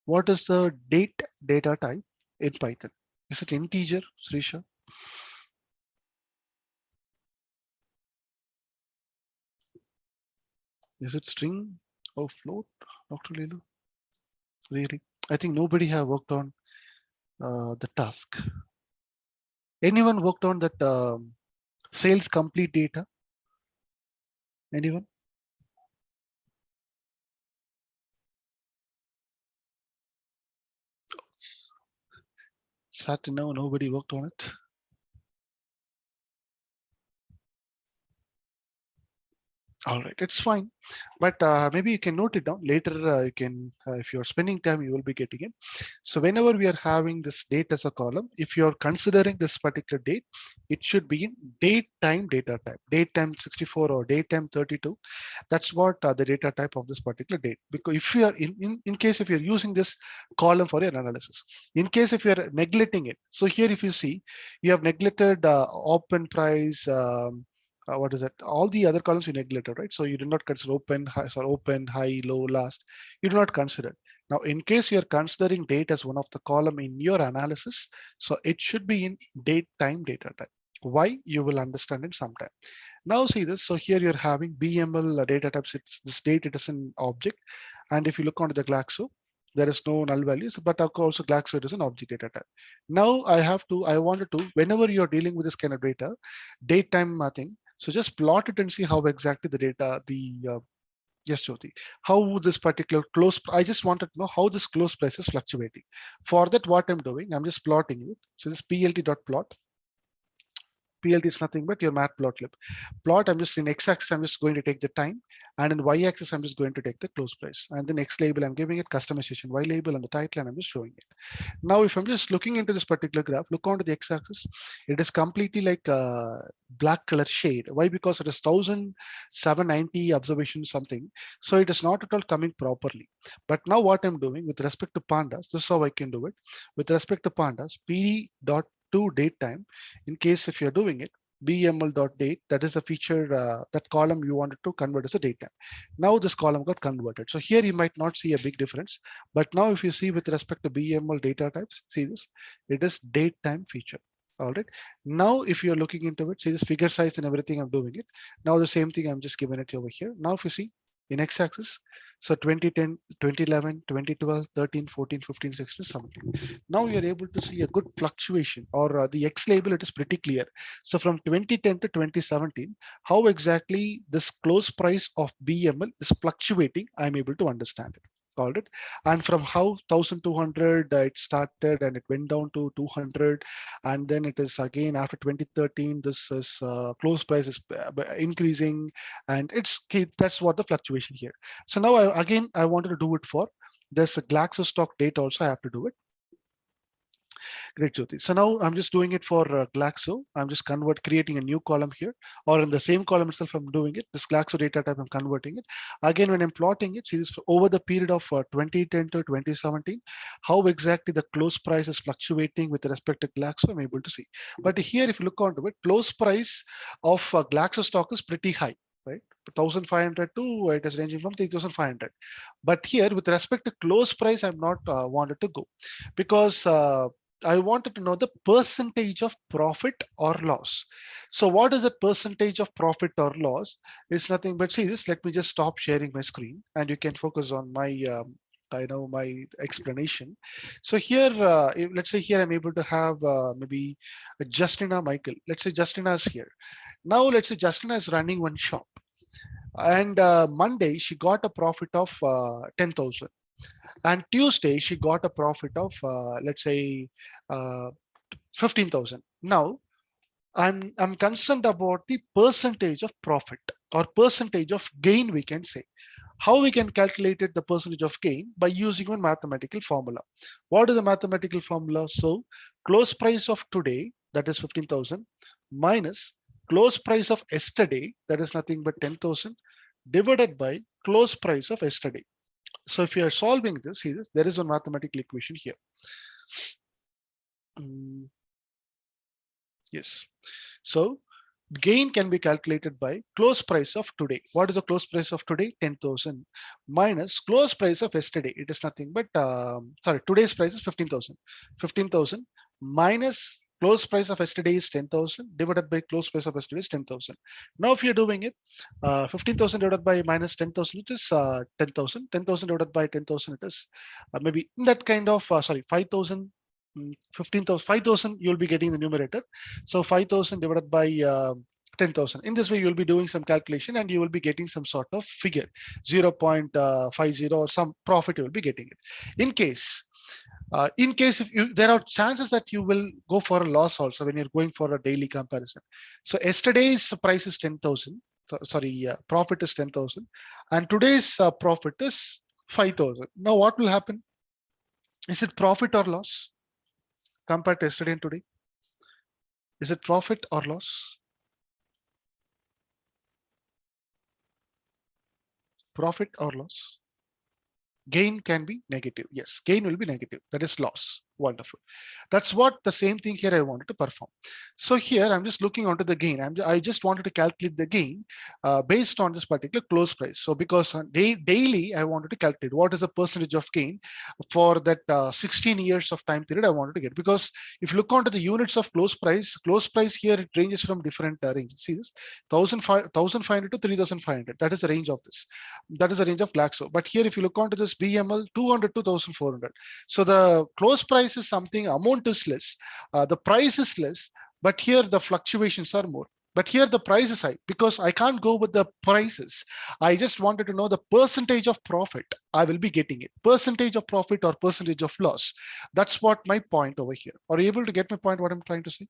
What is the date data type in Python? Is it integer, Srisha? Is it string or float, Dr. Leela? Really? I think nobody have worked on the task. Anyone worked on that sales complete data? Anyone? Sad to know nobody worked on it. All right, it's fine, but maybe you can note it down later. You can, if you're spending time, you will be getting it. So whenever we are having this date as a column, if you're considering this particular date, it should be in date time data type, date time 64 or date time 32. That's what the data type of this particular date. Because if you are in case if you're using this column for your analysis, in case if you're neglecting it, so here if you see, you have neglected open price. What is that? All the other columns you neglected, right? So you do not consider open, high, sorry, open, high, low, last. You do not consider. Now, in case you're considering date as one of the column in your analysis, so it should be in date time data type. Why? You will understand in some time. Now see this. So here you're having BML data types. It's this date. It is an object, and if you look onto the Glaxo, there is no null values, but also Glaxo it is an object data type. Now I wanted to, whenever you're dealing with this kind of data, date time thing. So just plot it and see how exactly the data, yes, Jyoti, how this particular close, I just wanted to know how this close price is fluctuating. For that, what I'm doing, I'm just plotting it. So this plt.plot. PLT is nothing but your matplotlib. Plot, I'm just in x-axis, I'm just going to take the time, and in y-axis, I'm just going to take the close price. And then X label, I'm giving it customization, Y label and the title, and I'm just showing it. Now, if I'm just looking into this particular graph, look onto the x-axis, it is completely like a black color shade. Why? Because it is 1,790 observations something. So it is not at all coming properly. But now what I'm doing with respect to pandas, this is how I can do it. With respect to pandas, pd.to date time, in case if you're doing it, bml.date, that is a feature, that column you wanted to convert as a date time. Now this column got converted. So here you might not see a big difference, but now if you see with respect to BML data types, see this, it is date time feature. All right. Now, if you're looking into it, see this figure size and everything, I'm doing it. Now the same thing, I'm just giving it over here. Now if you see in x-axis, so 2010, 2011, 2012, 13, 14, 15, 16, 17. Now you're able to see a good fluctuation, or the X label, it is pretty clear. So from 2010 to 2017, how exactly this close price of BML is fluctuating, I'm able to understand it. Called it, and from how 1,200 it started and it went down to 200, and then it is again after 2013 this is close price is increasing, and that's what the fluctuation here. So now I wanted to do it for this Glaxo stock date also. I have to do it. Great, Jyoti. So now I'm just doing it for Glaxo. I'm just creating a new column here, or in the same column itself, I'm doing it. This Glaxo data type, I'm converting it. Again, when I'm plotting it, see this over the period of 2010 to 2017, how exactly the close price is fluctuating with respect to Glaxo, I'm able to see. But here, if you look onto it, close price of Glaxo stock is pretty high, right? 1,500 to it is ranging from 3,500. But here, with respect to close price, I'm not wanted to go because I wanted to know the percentage of profit or loss. So what is the percentage of profit or loss? It's nothing but, see this, let me just stop sharing my screen and you can focus on my I know my explanation. So here, let's say here I'm able to have maybe Justina Michael. Let's say Justina is here. Now let's say Justina is running one shop and Monday she got a profit of 10,000. And Tuesday she got a profit of let's say uh, 15,000. Now I'm concerned about the percentage of profit or percentage of gain, we can say. How we can calculate it, the percentage of gain, by using one mathematical formula. What is the mathematical formula? So close price of today, that is 15,000, minus close price of yesterday, that is nothing but 10,000, divided by close price of yesterday. So if you are solving this, see this, there is a mathematical equation here. Yes. So gain can be calculated by close price of today. What is the close price of today? 10,000 minus close price of yesterday. It is nothing but, sorry, today's price is 15,000. 15,000 minus close price of yesterday is 10,000 divided by close price of yesterday is 10,000. Now, if you're doing it, 15,000 divided by minus 10,000, it is 10,000. 10,000 divided by 10,000, it is maybe in that kind of, sorry, 5,000. 15,000, 5,000, you'll be getting the numerator. So 5,000 divided by 10,000. In this way, you'll be doing some calculation and you will be getting some sort of figure, 0.50 or some profit you will be getting it. In case if you, there are chances that you will go for a loss also when you're going for a daily comparison. So yesterday's price is 10,000. So, sorry, profit is 10,000 and today's profit is 5,000. Now what will happen? Is it profit or loss compared to yesterday and today? Is it profit or loss? Profit or loss? Gain can be negative. Yes, gain will be negative. That is loss. Wonderful. That's what the same thing here I wanted to perform. So here I'm just looking onto the gain. I just wanted to calculate the gain based on this particular close price. So because daily I wanted to calculate what is the percentage of gain for that 16 years of time period I wanted to get. Because if you look onto the units of close price here it ranges from different ranges. See this 1,500 to 3,500. That is the range of this. That is the range of Glaxo. But here if you look onto this BML 200 to 1,400. So the close price is something, amount is less, the price is less, but here the fluctuations are more. But here the price is high because I can't go with the prices. I just wanted to know the percentage of profit I will be getting it. Percentage of profit or percentage of loss. That's what my point over here. Are you able to get my point, what I'm trying to say?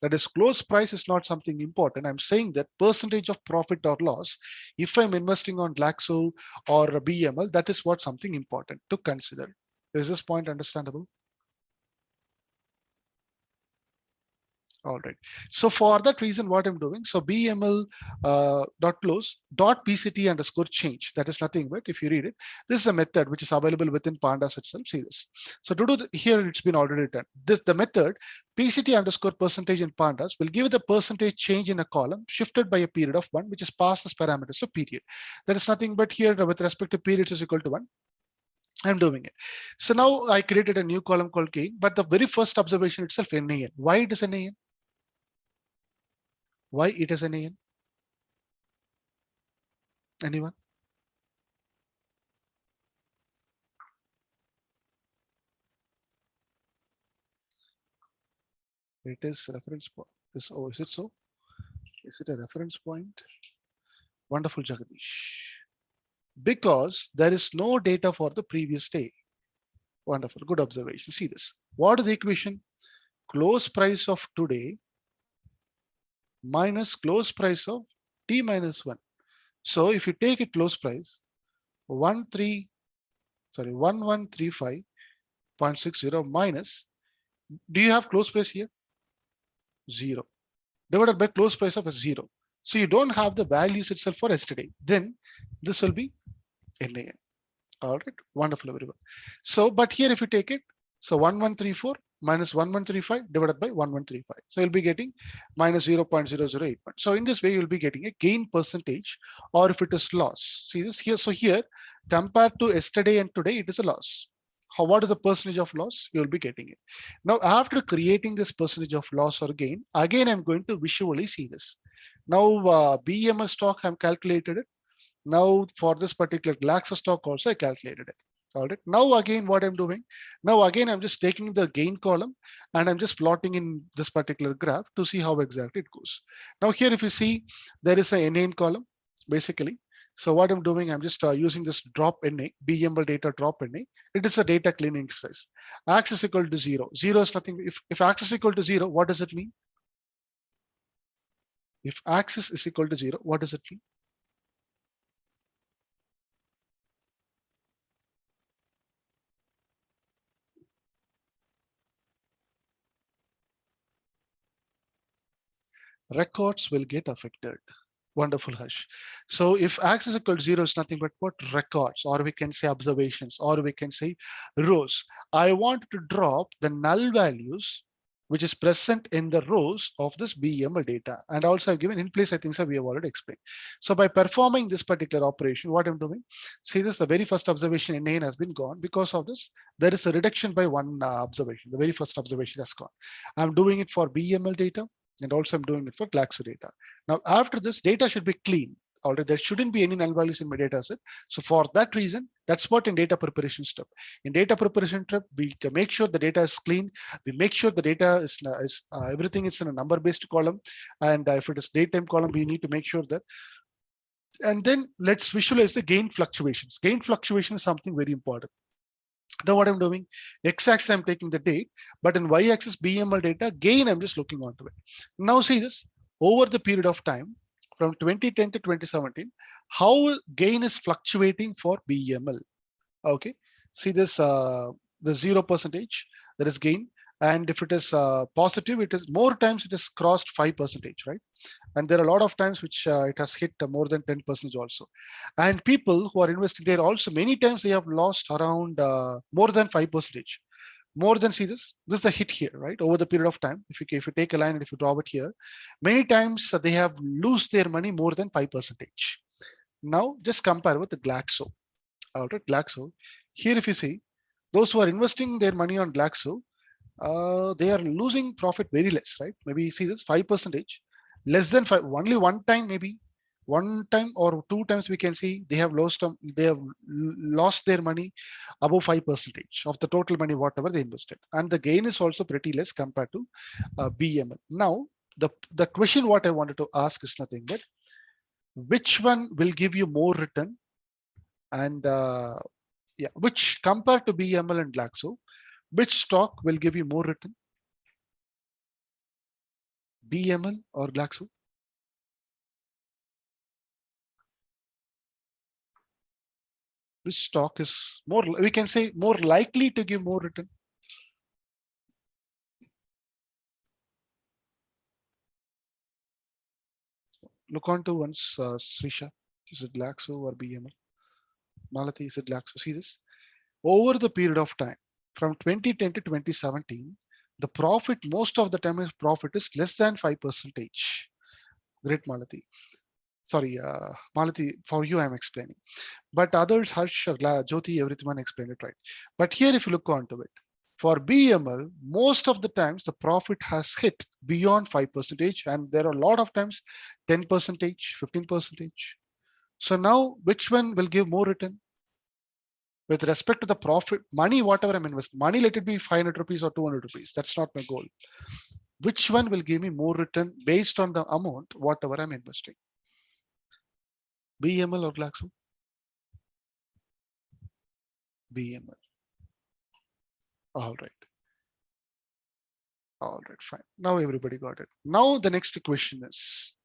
That is, close price is not something important. I'm saying that percentage of profit or loss, if I'm investing on Glaxo or BML, that is what something important to consider. Is this point understandable? All right. So for that reason, what I'm doing, so BML dot close dot PCT underscore change. That is nothing but, if you read it, this is a method which is available within Pandas itself. See this. So to do here, it's been already done. The method PCT underscore percentage in Pandas will give the percentage change in a column shifted by a period of 1, which is passed as parameters to period. That is nothing but here with respect to periods is equal to 1. I'm doing it. So now I created a new column called gain, but the very first observation itself NAN. Why it is NAN? Why it is NAN? Anyone? It is reference point. Oh, is it so? Is it a reference point? Wonderful, Jagadish. Because there is no data for the previous day. Wonderful, good observation. See this. What is the equation? Close price of today minus close price of T minus 1. So if you take a close price, 1135 0.60 minus, do you have close price here? 0. Divided by close price of 0. So you don't have the values itself for yesterday. Then this will be NAN. All right, wonderful everyone. So, but here if you take it, so 1134 minus 1135 divided by 1135. So you'll be getting minus 0.0081. So in this way, you'll be getting a gain percentage, or if it is loss. See this here. So here, compared to yesterday and today, it is a loss. What is the percentage of loss? You'll be getting it. Now, after creating this percentage of loss or gain, again, I'm going to visually see this. Now, BEML stock, I'm calculated it. Now for this particular Glaxo stock also I calculated it. All right. Now again, what I'm doing, now again, I'm just taking the gain column and I'm just plotting in this particular graph to see how exactly it goes. Now here, if you see, there is a NAN column, basically. So what I'm doing, I'm just using this drop NA, BML data drop NA. It is a data cleaning exercise. Axis equal to 0. 0 is nothing. If axis equal to 0, what does it mean? If axis is equal to 0, what does it mean? Records will get affected. Wonderful, Harsh. So if x is equal to 0 is nothing but what? Records, or we can say observations, or we can say rows. I want to drop the null values which is present in the rows of this BEML data. And also I've given in place, I think so we have already explained. So by performing this particular operation, what I'm doing, see this, the very first observation in NAN has been gone. Because of this, there is a reduction by one observation. The very first observation has gone. I'm doing it for BEML data, and also I'm doing it for Glaxo data. Now, after this, data should be clean. Already, there shouldn't be any null values in my data set. So for that reason, that's what in data preparation step. In data preparation step, we make sure the data is clean. We make sure the data is everything is in a number-based column. And if it is datetime column, we need to make sure that. And then let's visualize the gain fluctuations. Gain fluctuation is something very important. Now what I'm doing, x-axis I'm taking the date, but in y-axis BML data, gain I'm just looking onto it. Now see this, over the period of time, from 2010 to 2017, how gain is fluctuating for BML. Okay, see this, the 0%, that is gain. And if it is positive, it is more times it is crossed 5%, right? And there are a lot of times which it has hit more than 10% also. And people who are investing there also, many times they have lost around more than 5%. More than, see this is a hit here, right? Over the period of time, if you take a line and if you draw it here, many times they have lose their money more than 5%. Now just compare with the Glaxo. All right, Glaxo. Here, if you see, those who are investing their money on Glaxo, they are losing profit very less, right? Maybe see this 5%, less than 5, only one time, maybe one time or two times we can see they have lost their money above 5% of the total money whatever they invested, and the gain is also pretty less compared to BML. Now the question what I wanted to ask is nothing but which one will give you more return, and yeah, which compared to BML and Glaxo, which stock will give you more return, BML or Glaxo? Which stock is more, we can say, more likely to give more return? Look on to once, Srisha. Is it Glaxo or BML? Malati, is it Glaxo? See this? Over the period of time, from 2010 to 2017, the profit, most of the time is profit is less than 5%. Great, Malati. Sorry, Malati, for you I'm explaining. But others, Harsh, Jyoti, everyone explained it right. But here, if you look onto it, for BML, most of the times the profit has hit beyond 5%, and there are a lot of times 10%, 15%. So now, which one will give more return? With respect to the profit, money, whatever I'm investing, money, let it be 500 rupees or 200 rupees. That's not my goal. Which one will give me more return based on the amount, whatever I'm investing? BML or Glaxo? BML. All right. All right, fine. Now everybody got it. Now the next question is,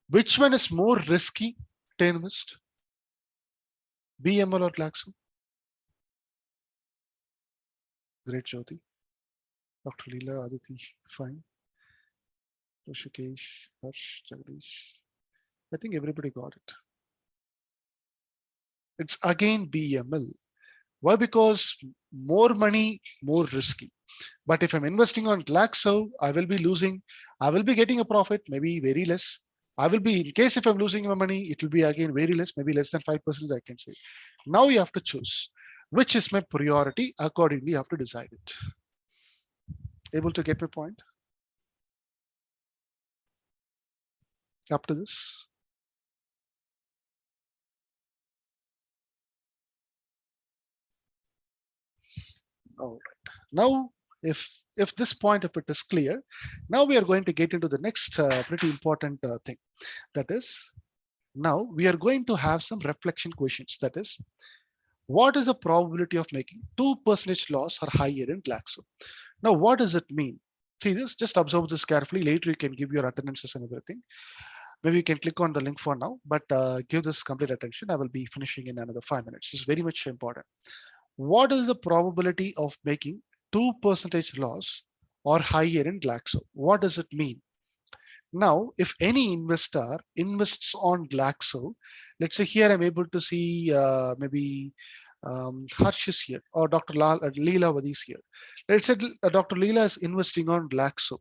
which one is more risky to invest? BML or Glaxo? Great, Jyoti. Dr. Leela, Aditi, fine. Rishikesh, Harsh, Jagdish. I think everybody got it. It's again BML. Why? Because more money, more risky. But if I'm investing on Glaxo, I will be losing. I will be getting a profit, maybe very less. I will be, in case if I'm losing my money, it will be again very less, maybe less than 5%, I can say. Now you have to choose which is my priority. Accordingly, you have to decide it. Able to get my point up to this? All right. Now, if this point of it is clear, now we are going to get into the next pretty important thing. That is, now we are going to have some reflection questions. That is, what is the probability of making 2% loss or higher in Glaxo? Now, what does it mean? See this, just observe this carefully. Later, you can give your attendances and everything. Maybe you can click on the link for now, but give this complete attention. I will be finishing in another 5 minutes. This is very much important. What is the probability of making 2% loss or higher in Glaxo? What does it mean? Now, if any investor invests on Glaxo, let's say here I'm able to see maybe Harsh is here or Dr. Leela Vadi is here. Let's say Dr. Leela is investing on Glaxo.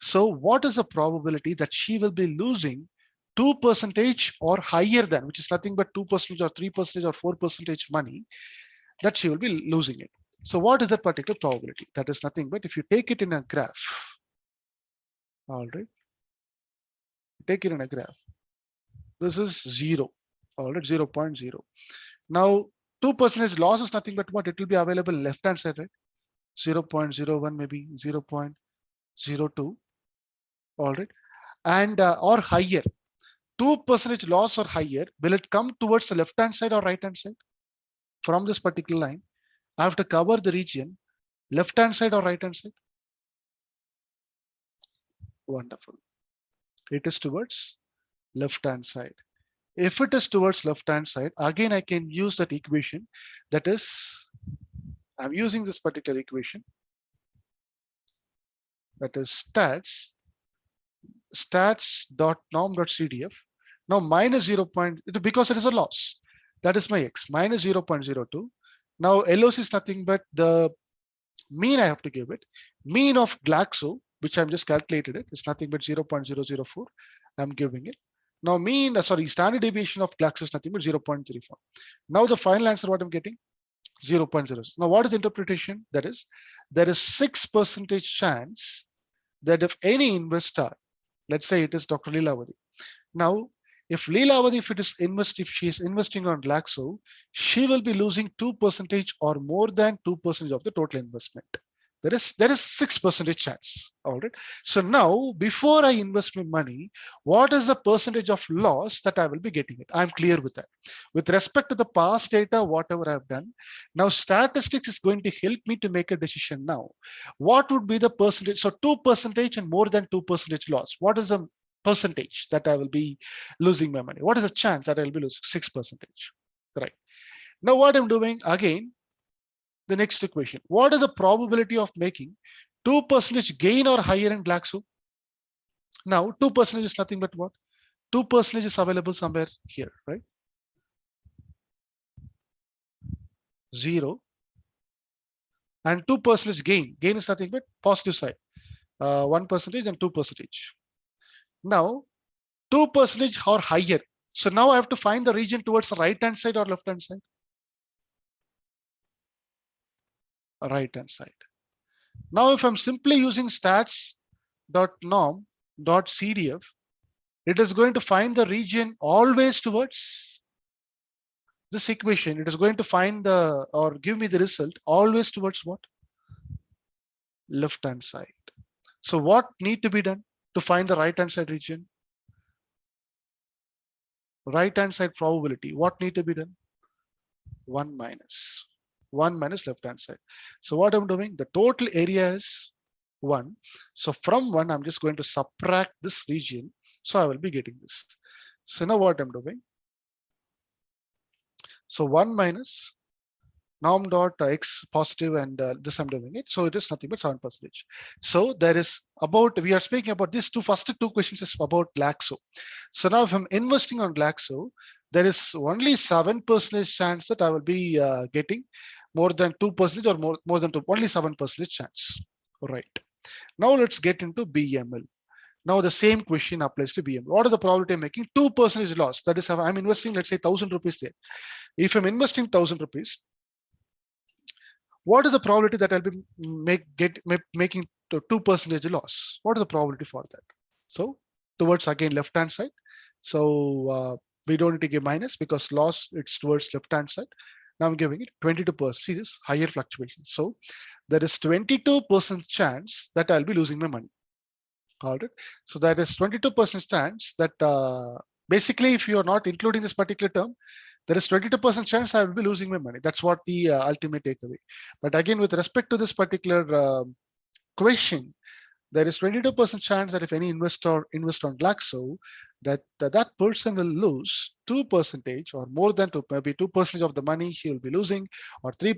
So what is the probability that she will be losing 2% or higher than, which is nothing but 2% or 3% or 4% money, that she will be losing it? So what is that particular probability? That is nothing but if you take it in a graph, all right, take it in a graph. This is 0, all right, 0.0. Now 2% loss is nothing but what? It will be available left hand side, right? 0.01, maybe 0.02, all right, and or higher. 2% loss or higher, will it come towards the left hand side or right hand side? From this particular line, I have to cover the region left hand side or right hand side. Wonderful. It is towards left hand side. If it is towards left hand side, again I can use that equation. That is, I'm using this particular equation, that is stats.norm.cdf. Now minus 0. Because it is a loss, that is my x, minus 0.02. Now LOC is nothing but the mean I have to give it. Mean of Glaxo, which I'm just calculated it, is nothing but 0.004. I'm giving it. Now mean, standard deviation of Glaxo is nothing but 0.34. Now the final answer, what I'm getting, 0.0. Now what is the interpretation? That is, there is 6% chance that if any investor, let's say it is Dr. Leelavadi. Now, if Leelavadi, if she is investing on Glaxo, she will be losing 2% or more than 2% of the total investment. There is 6% chance. All right. So now, before I invest my money, what is the percentage of loss that I will be getting it? I'm clear with that. With respect to the past data, whatever I've done, now statistics is going to help me to make a decision now. What would be the percentage? So 2% and more than 2% loss. What is the percentage that I will be losing my money? What is the chance that I will be losing? 6%. Right. Now what I'm doing again, the next equation. What is the probability of making 2% gain or higher in Glaxo? Now 2% is nothing but what? 2% is available somewhere here, right? 0 and 2% gain. Gain is nothing but positive side. 1% and 2%. Now 2% or higher. So now I have to find the region towards the right hand side or left hand side. Right hand side. Now if I'm simply using stats.norm.cdf, it is going to find the region always towards this equation. It is going to find the, or give me the result always towards what? Left hand side. So what need to be done to find the right hand side region? Right hand side probability. What need to be done? 1 minus left hand side. So what I'm doing, the total area is 1. So from 1, I'm just going to subtract this region. So I will be getting this. So now what I'm doing, so 1 minus norm dot x positive and this I'm doing it. So it is nothing but 7%. So there is about, we are speaking about these first two questions is about Glaxo. So now if I'm investing on Glaxo, there is only 7% chance that I will be getting more than 2% or more than 2, only 7% chance. Right. Now let's get into BML. Now the same question applies to BML. What is the probability of making 2% loss? That is, if I'm investing, let's say 1,000 rupees there. If I'm investing 1,000 rupees, what is the probability that I'll be making 2% loss? What is the probability for that? So towards again left hand side. So we don't need to give minus because loss it's towards left hand side. Now I'm giving it 22%. See this higher fluctuation. So there is 22% chance that I'll be losing my money. All right. So that is 22% chance that basically if you are not including this particular term, there is 22% chance I will be losing my money. That's what the ultimate takeaway. But again, with respect to this particular question, there is 22% chance that if any investor invests on Glaxo, that that person will lose 2% or more than 2, maybe 2% of the money he will be losing, or 3%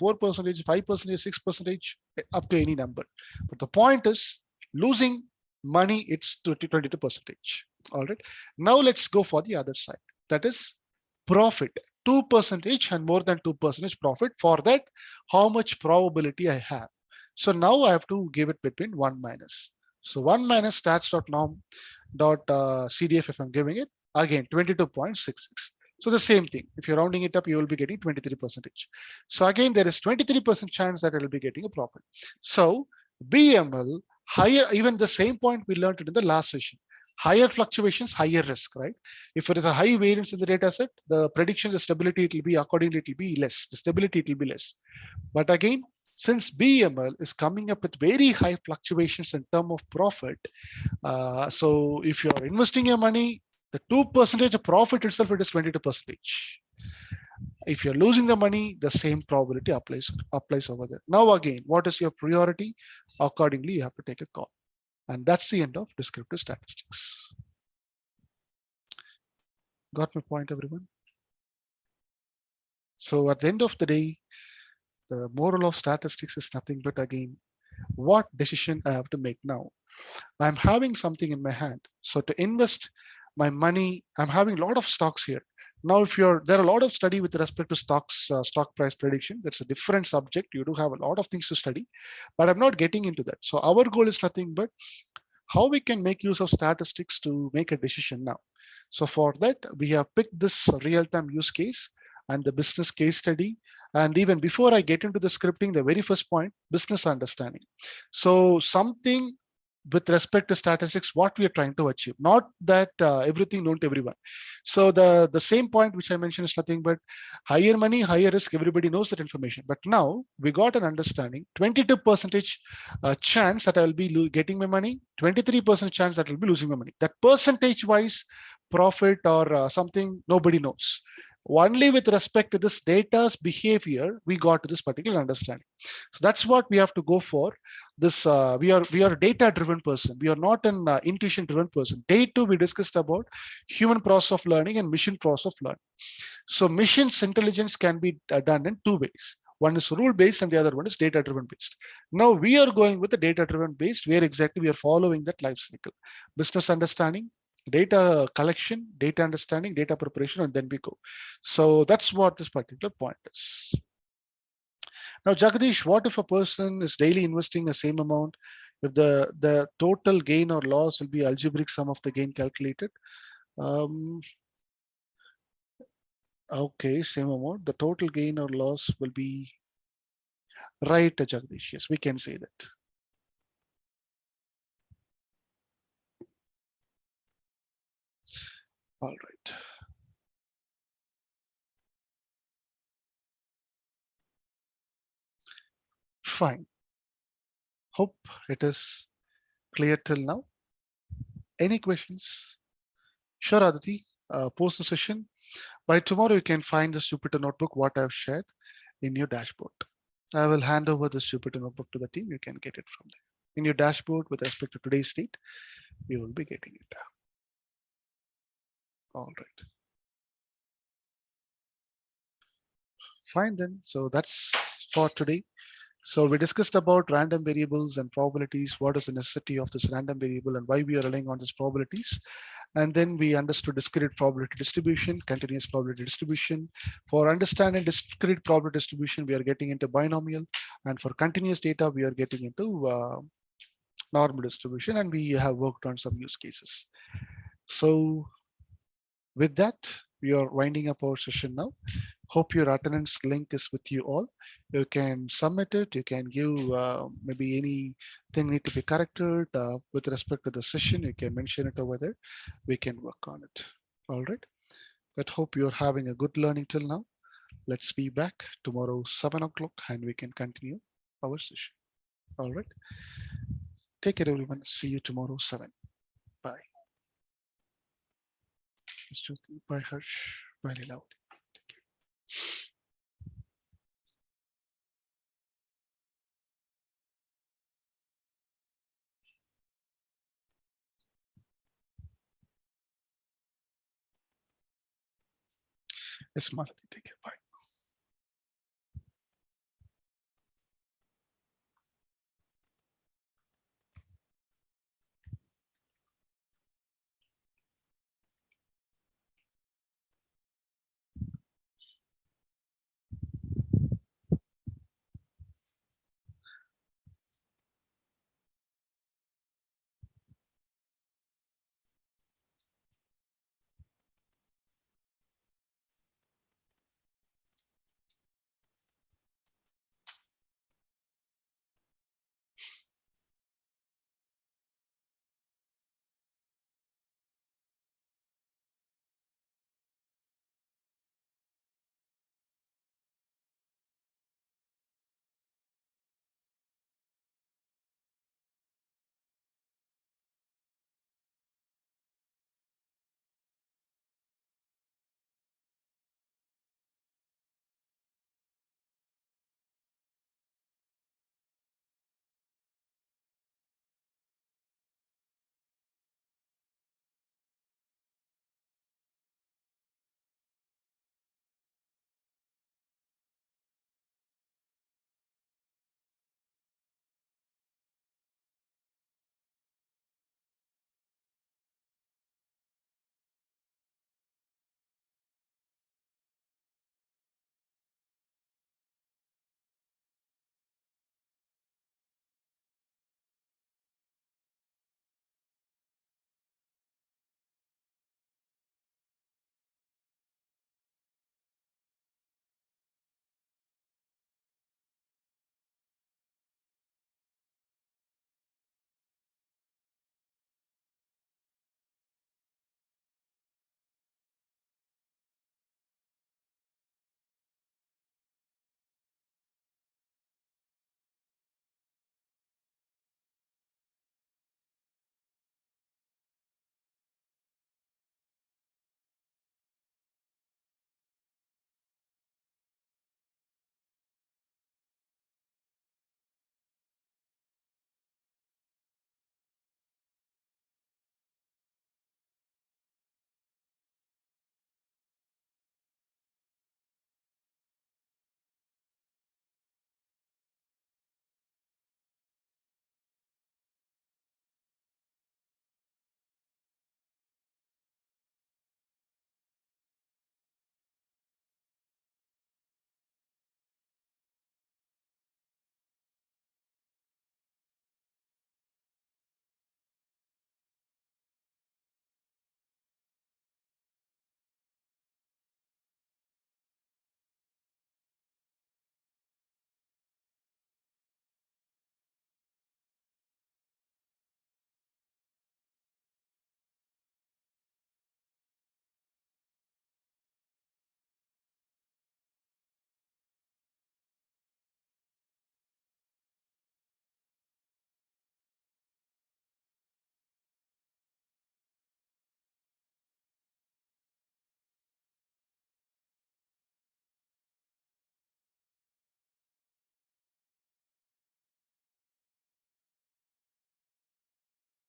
or 4%, 5%, 6%, up to any number. But the point is losing money, it's 22%. All right. Now let's go for the other side. That is profit. 2% and more than 2% profit. For that, how much probability I have? So now I have to give it between 1 minus. So 1 minus stats.norm dot CDF if I'm giving it, again 22.66. So the same thing. If you're rounding it up, you will be getting 23%. So again, there is 23% chance that I will be getting a profit. So BML higher, even the same point we learned it in the last session. Higher fluctuations, higher risk, right? If it is a high variance in the data set, the prediction, the stability, it will be accordingly, it will be less. The stability, it will be less. But again, since BML is coming up with very high fluctuations in terms of profit, so if you are investing your money, the 2% of profit itself, it is 22%. If you're losing the money, the same probability applies over there. Now again, what is your priority? Accordingly, you have to take a call. And that's the end of descriptive statistics. Got my point, everyone? So at the end of the day, the moral of statistics is nothing but, again, what decision I have to make now. I'm having something in my hand. So to invest my money, I'm having a lot of stocks here. Now, if there are a lot of study with respect to stocks, stock price prediction. That's a different subject. You do have a lot of things to study, but I'm not getting into that. So our goal is nothing but how we can make use of statistics to make a decision now. So for that, we have picked this real-time use case and the business case study. And even before I get into the scripting, the very first point, business understanding. So something with respect to statistics, what we are trying to achieve, not that everything known to everyone. So the same point which I mentioned is nothing but higher money, higher risk. Everybody knows that information. But now we got an understanding, 22% chance that I will be getting my money, 23% chance that I will be losing my money. That percentage wise profit or something, nobody knows. Only with respect to this data's behavior, we got to this particular understanding. So that's what we have to go for. This we are a data-driven person. We are not an intuition-driven person. Day 2, we discussed about human process of learning and machine process of learning. So machine's intelligence can be done in 2 ways. One is rule-based and the other one is data-driven based. Now we are going with the data-driven based, where exactly we are following that life cycle. Business understanding, data collection, data understanding, data preparation, and then we go. So that's what this particular point is. Now, Jagadish, what if a person is daily investing the same amount? If the total gain or loss will be algebraic sum of the gain calculated. Okay, same amount. The total gain or loss will be right, Jagadish. Yes, we can say that. All right. Fine. Hope it is clear till now. Any questions? Sure, Aditi. Post the session. By tomorrow, you can find the Jupyter notebook, what I've shared in your dashboard. I will hand over the Jupyter notebook to the team. You can get it from there. In your dashboard with respect to today's date, you will be getting it. All right. Fine then. So that's for today. So we discussed about random variables and probabilities, what is the necessity of this random variable and why we are relying on these probabilities. And then we understood discrete probability distribution, continuous probability distribution. For understanding discrete probability distribution, we are getting into binomial. And for continuous data, we are getting into normal distribution, and we have worked on some use cases. So with that, we are winding up our session now. Hope your attendance link is with you all. You can submit it. You can give maybe anything need to be corrected with respect to the session. You can mention it over there. We can work on it. All right. But hope you're having a good learning till now. Let's be back tomorrow, 7 o'clock, and we can continue our session. All right. Take care, everyone. See you tomorrow, 7. Bye. Bye, Harsh. Bye, Leela. Yes, Marathi. Take care. Bye.